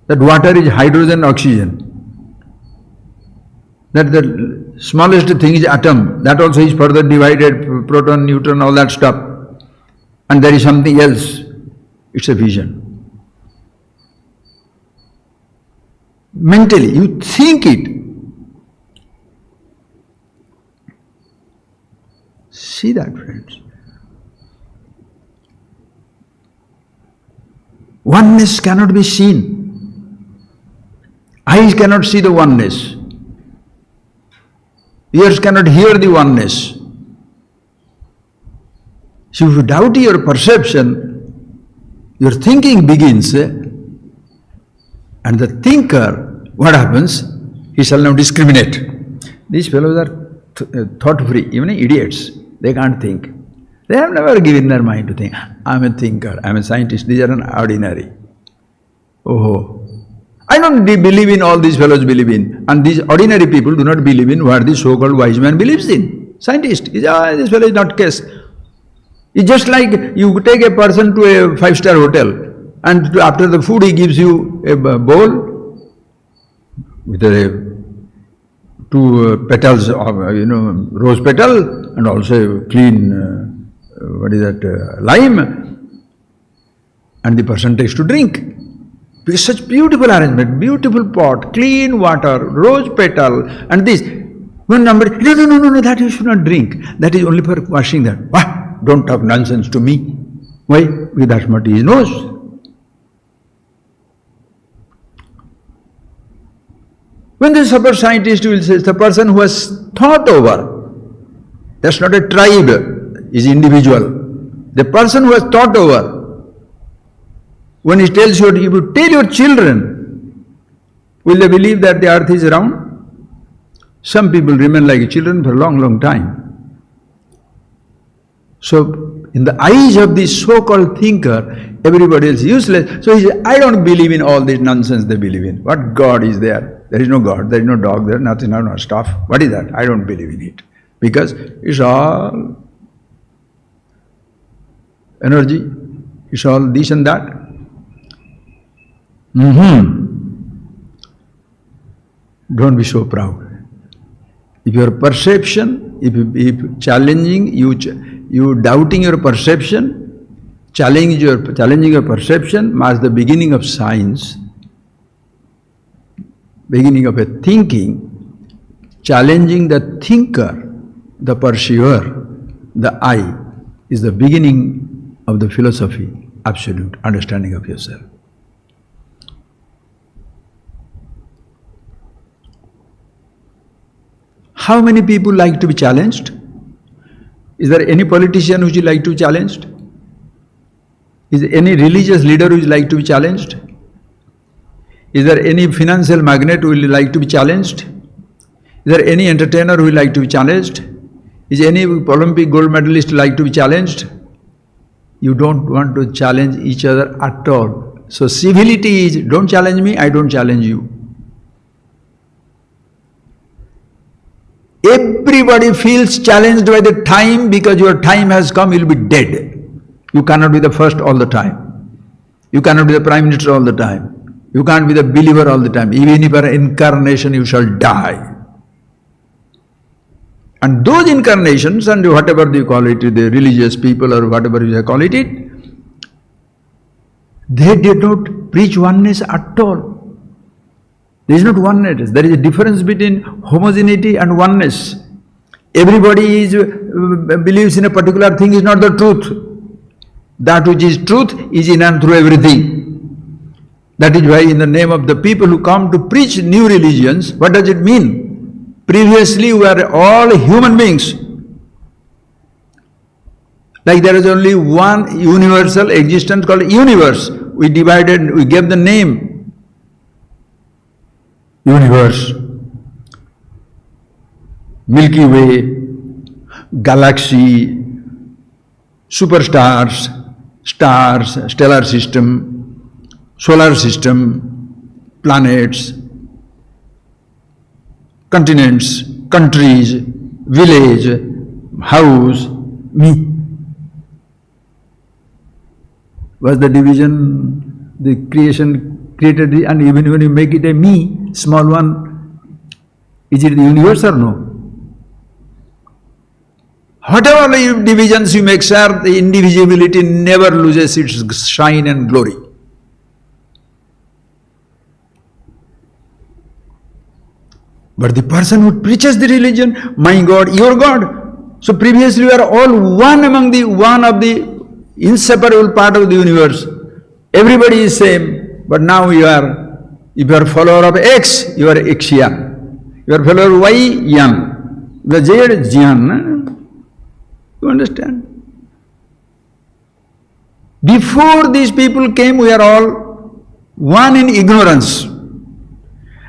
that water is hydrogen, oxygen, that the smallest thing is atom, that also is further divided, proton, neutron, all that stuff, and there is something else. It's a vision. Mentally, you think it. See that, friends. Oneness cannot be seen. Eyes cannot see the oneness. Ears cannot hear the oneness. So if you doubt your perception, your thinking begins, and the thinker, what happens? He shall now discriminate. These fellows are thought-free, even idiots. They can't think. They have never given their mind to think. I'm a thinker, I'm a scientist, these are an ordinary. Oh, I don't believe in all these fellows believe in. And these ordinary people do not believe in what the so-called wise man believes in. Scientist, this fellow is not case. It's just like you take a person to a 5-star hotel and after the food he gives you a bowl with two petals of, rose petal and also clean, lime, and the person takes to drink. Because such beautiful arrangement, beautiful pot, clean water, rose petal, and this. One number, no, that you should not drink. That is only for washing that. What? Don't talk nonsense to me. Why? Because that's what he knows. When the super scientist will say, the person who has thought over, that's not a tribe, is individual. The person who has thought over, when he tells you, if you tell your children, will they believe that the earth is round? Some people remain like children for a long, long time. So, in the eyes of this so-called thinker, everybody else is useless. So he says, I don't believe in all this nonsense they believe in. What God is there? There is no God, there is no dog, there is nothing, no stuff. What is that? I don't believe in it. Because it's all energy, it's all this and that. Don't be so proud. If your perception, if challenging, you doubting your perception, challenging your perception marks the beginning of science, beginning of a thinking. Challenging the thinker, the perceiver, the I, is the beginning of the philosophy, absolute understanding of yourself. How many people like to be challenged? Is there any politician who would like to be challenged? Is there any religious leader who would like to be challenged? Is there any financial magnate who would like to be challenged? Is there any entertainer who would like to be challenged? Is any Olympic gold medalist like to be challenged? You don't want to challenge each other at all. So civility is, don't challenge me, I don't challenge you. Everybody feels challenged by the time because your time has come, you will be dead. You cannot be the first all the time. You cannot be the Prime Minister all the time. You can't be the believer all the time. Even if you are an incarnation, you shall die. And those incarnations, and whatever you call it, the religious people or whatever you call it, they did not preach oneness at all. There is not oneness. There is a difference between homogeneity and oneness. Everybody believes in a particular thing is not the truth. That which is truth is in and through everything. That is why in the name of the people who come to preach new religions, what does it mean? Previously we were all human beings. Like there is only one universal existence called universe. We divided, we gave the name universe, Milky Way, galaxy, superstars, stars, stellar system, solar system, planets, continents, countries, village, house, me. Was the division, the creation created, and even when you make it a me, small one, is it the universe or no? Whatever divisions you make, sir, the indivisibility never loses its shine and glory. But the person who preaches the religion, my God, your God. So previously you are all one among the one of the inseparable part of the universe. Everybody is same, but now if you are follower of X, you are Xian. You are follower of Y, Yan. You are Z, Jian. You understand? Before these people came, we are all one in ignorance.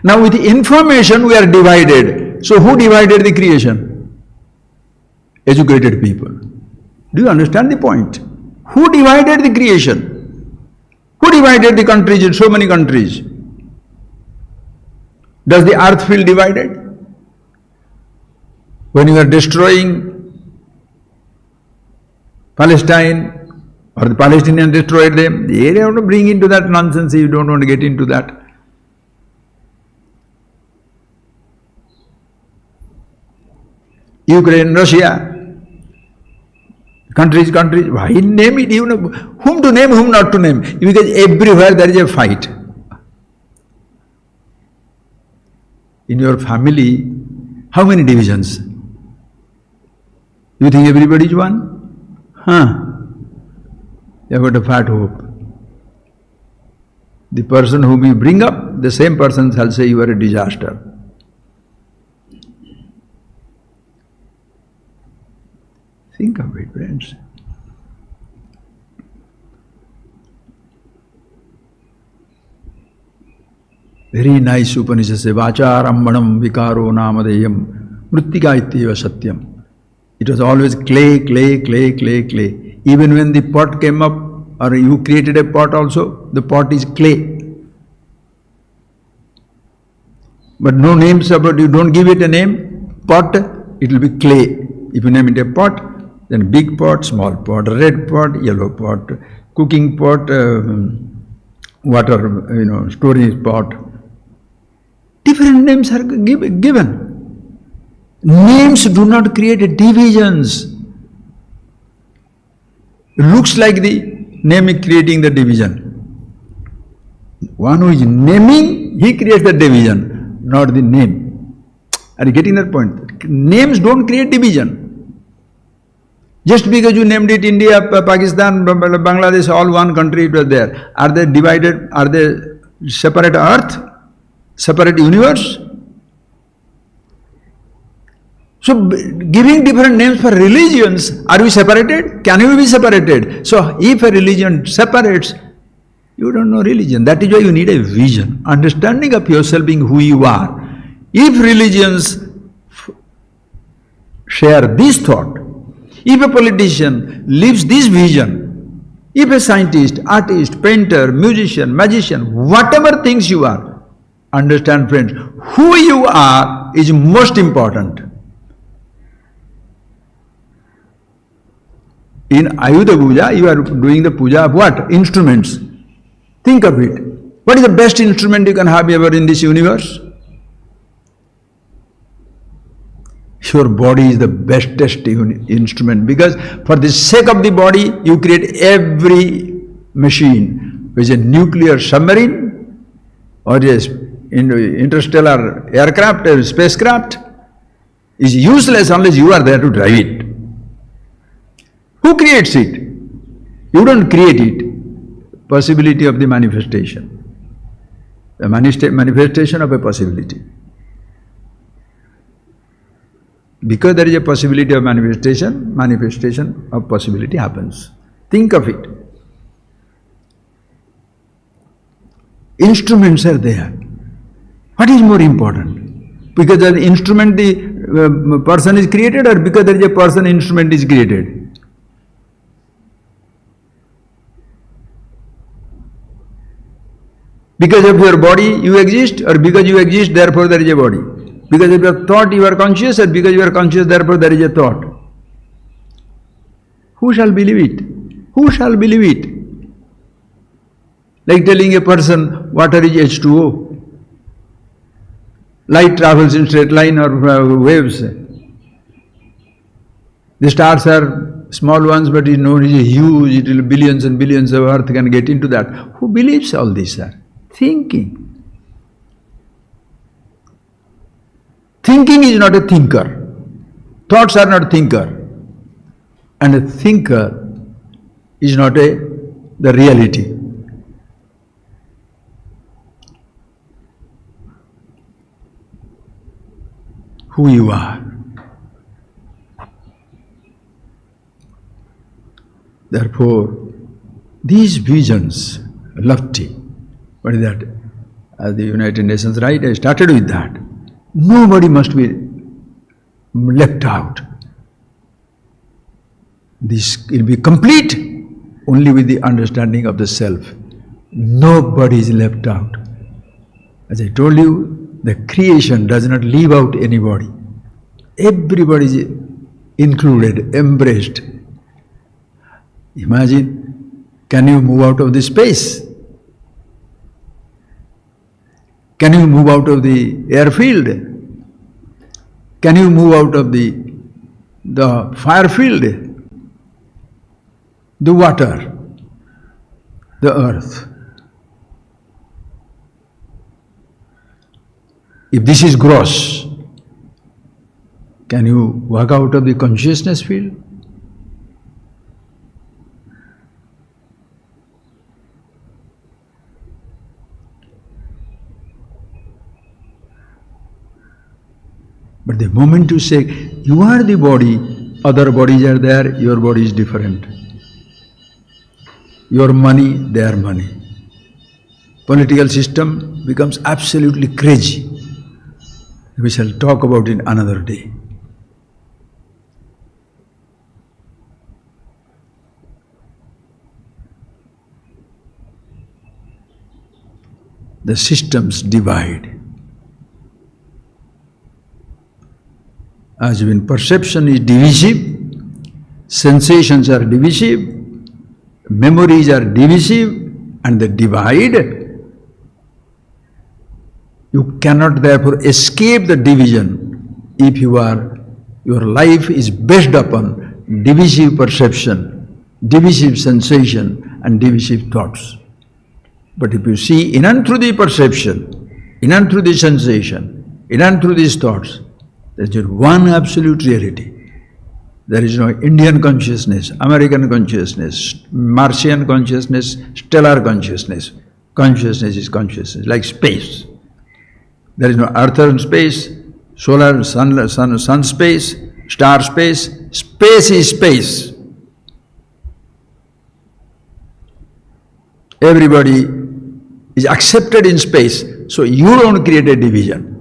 Now with information we are divided. So who divided the creation? Educated people. Do you understand the point? Who divided the creation? Who divided the countries in so many countries? Does the earth feel divided? When you are destroying Palestine, or the Palestinians destroyed them, they have to bring into that nonsense. You don't want to get into that. Ukraine, Russia, countries, why name it? Even whom to name, whom not to name? Because everywhere there is a fight. In your family, how many divisions? You think everybody is one? You have got a fat hope. The person whom you bring up, the same person shall say you are a disaster. Think of it, friends. Very nice Upanishad says, Vacharambanam vikaro namadeyam mrittika ityeva satyam. It was always clay, clay, clay, clay, clay. Even when the pot came up, or you created a pot also, the pot is clay. But no names about, you don't give it a name, pot, it will be clay. If you name it a pot, then big pot, small pot, red pot, yellow pot, cooking pot, water, storage pot. Different names are given. Names do not create divisions. It looks like the name is creating the division. One who is naming, he creates the division, not the name. Are you getting that point? Names don't create division. Just because you named it India, Pakistan, Bangladesh, all one country, it was there. Are they divided? Are they separate earth? Separate universe? So, giving different names for religions, are we separated? Can we be separated? So, if a religion separates, you don't know religion. That is why you need a vision, understanding of yourself being who you are. If religions share this thought, if a politician lives this vision, if a scientist, artist, painter, musician, magician, whatever things you are, understand, friends, who you are is most important. In Ayudha Puja, you are doing the puja of what? Instruments. Think of it. What is the best instrument you can have ever in this universe? Your body is the bestest instrument, because for the sake of the body, you create every machine, which is a nuclear submarine, or a interstellar aircraft, or spacecraft, is useless unless you are there to drive it. Who creates it? You don't create it. Possibility of the manifestation. The manifestation of a possibility. Because there is a possibility of manifestation of possibility happens. Think of it. Instruments are there. What is more important? Because the instrument the person is created, or because there is a person instrument is created? Because of your body you exist, or because you exist therefore there is a body? Because of your thought you are conscious, or because you are conscious therefore there is a thought? Who shall believe it? Who shall believe it? Like telling a person water is H2O. Light travels in straight line or waves. The stars are small ones, but it is huge, it will billions and billions of earth can get into that. Who believes all this, sir? Thinking. Thinking is not a thinker. Thoughts are not thinker. And a thinker is not the reality. Who you are. Therefore, these visions, lofty, what is that? As the United Nations, right? I started with that. Nobody must be left out. This will be complete only with the understanding of the self. Nobody is left out. As I told you, the creation does not leave out anybody. Everybody is included, embraced. Imagine, can you move out of the space? Can you move out of the airfield? Can you move out of the fire field? The water, the earth. If this is gross, can you walk out of the consciousness field? But the moment you say, you are the body, other bodies are there, your body is different. Your money, their money. Political system becomes absolutely crazy. We shall talk about it another day. The systems divide. As when perception is divisive, sensations are divisive, memories are divisive, and they divide, you cannot therefore escape the division if your life is based upon divisive perception, divisive sensation, and divisive thoughts. But if you see in and through the perception, in and through the sensation, in and through these thoughts, there is just one absolute reality. There is no Indian consciousness, American consciousness, Martian consciousness, stellar consciousness. Consciousness is consciousness, like space. There is no earth and space, solar, sun space, star space. Space is space. Everybody is accepted in space, so you don't create a division.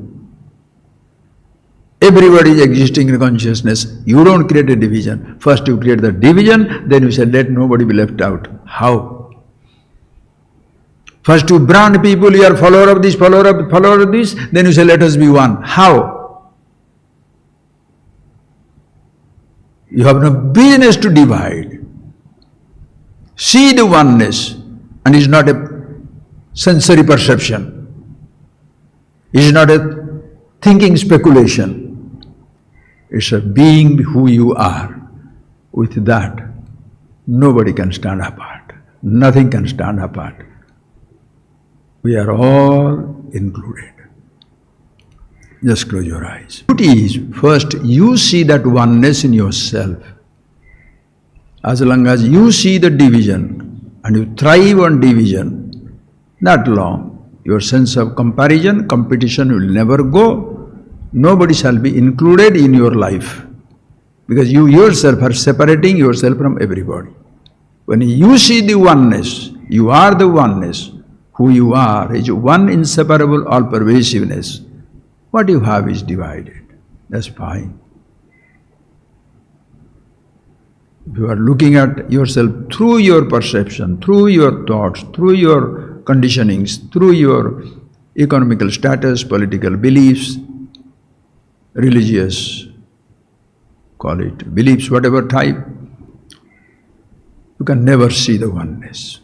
Everybody is existing in consciousness, you don't create a division. First you create the division, then you say, let nobody be left out. How? First you brand people, you are follower of this, follower of this, then you say, let us be one. How? You have no business to divide. See the oneness, and it is not a sensory perception. It is not a thinking speculation. It's a being who you are. With that, nobody can stand apart. Nothing can stand apart. We are all included. Just close your eyes. Beauty is, first you see that oneness in yourself. As long as you see the division and you thrive on division, not long, your sense of comparison, competition will never go. Nobody shall be included in your life, because you yourself are separating yourself from everybody. When you see the oneness, you are the oneness. Who you are is one inseparable all-pervasiveness. What you have is divided. That's fine. If you are looking at yourself through your perception, through your thoughts, through your conditionings, through your economical status, political beliefs, religious, call it beliefs, whatever type, you can never see the oneness.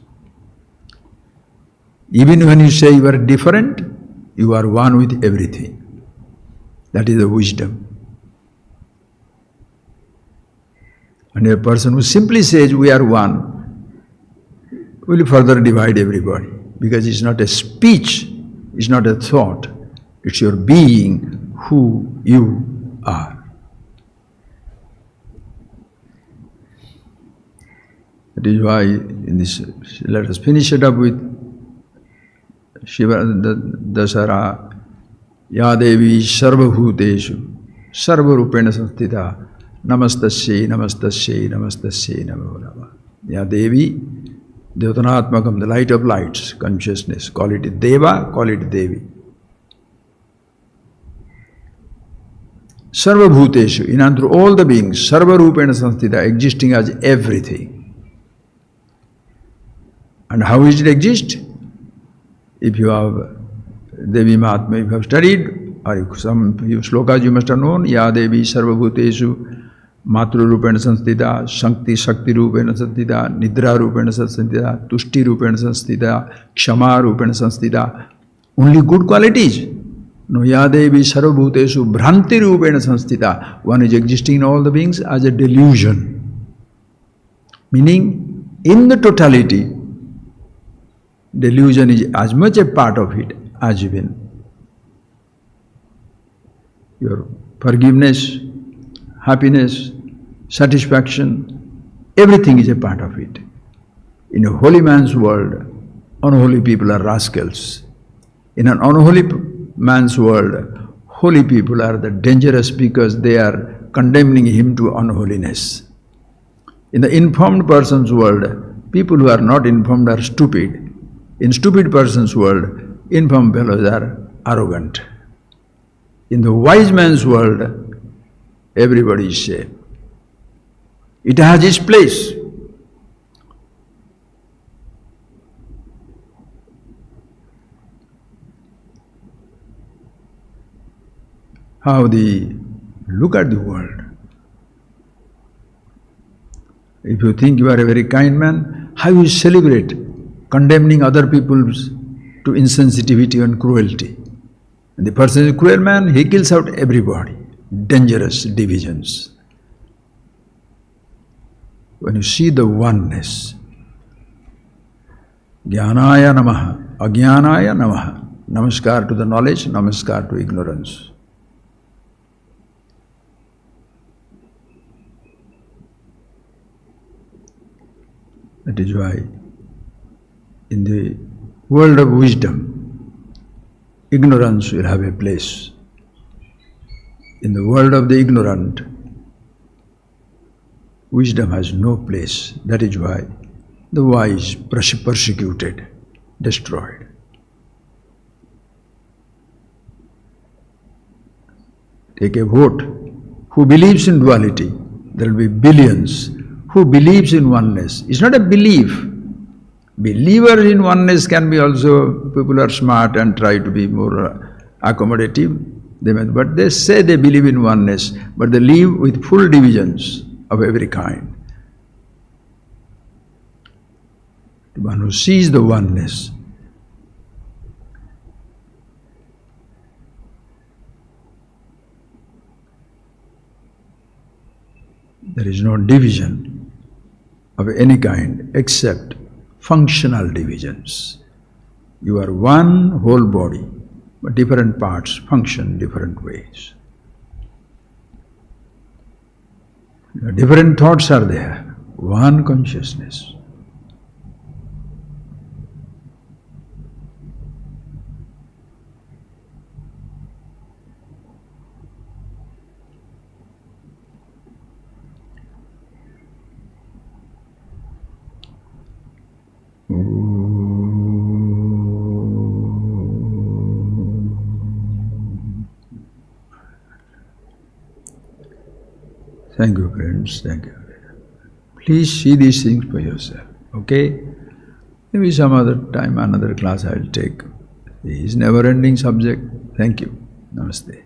Even when you say you are different, you are one with everything. That is the wisdom. And a person who simply says we are one will further divide everybody, because it's not a speech, it's not a thought, it's your being, who you are. That is why in this, let us finish it up with Shiva Dasara Ya Devi Sarvabhuteshu Sarvarupena Sanstita Namastasya Namastasya Namastasya Namo Namah. Ya Devi, Devatanatmakam, the light of lights, consciousness. Call it Deva, call it Devi. Sarvabhuteshu, in and through all the beings, Sarvarupena Sanstita, existing as everything. And how is it exist? If you have Devi Mahatma, if you have studied, or some slokas you must have known, Ya Devi Sarvabhuteshu Matru Rupena Sanstita, Shakti Rupena Sanstita, Nidra Rupena Sanstita, Tushti Rupena Sanstita, Kshama Rupena Sanstita. Only good qualities. No, Ya Devi Sarvabhuteshu Bhranti Rupena Sanstita. One is existing in all the beings as a delusion. Meaning, in the totality, delusion is as much a part of it as even your forgiveness, happiness, satisfaction, everything is a part of it. In a holy man's world, unholy people are rascals. In an unholy man's world, holy people are the dangerous because they are condemning him to unholiness. In the informed person's world, people who are not informed are stupid. In stupid person's world, informed fellows are arrogant. In the wise man's world, everybody is safe. It has its place. Look at the world. If you think you are a very kind man, how you celebrate condemning other people to insensitivity and cruelty. And the person is a cruel man, he kills out everybody. Dangerous divisions. When you see the oneness, Jnanaya Namaha, Ajnanaya Namaha, Namaskar to the knowledge, Namaskar to ignorance. That is why in the world of wisdom, ignorance will have a place. In the world of the ignorant, wisdom has no place. That is why the wise persecuted, destroyed. Take a vote. Who believes in duality? There will be billions. Who believes in oneness? It's not a belief. Believers in oneness can be also, people are smart and try to be more accommodative. But they say they believe in oneness, but they live with full divisions of every kind. The one who sees the oneness, there is no division of any kind except functional divisions. You are one whole body, but different parts function different ways. Different thoughts are there, one consciousness. Thank you, friends. Thank you. Please see these things for yourself. Okay? Maybe some other time, another class I will take. It is never-ending subject. Thank you. Namaste.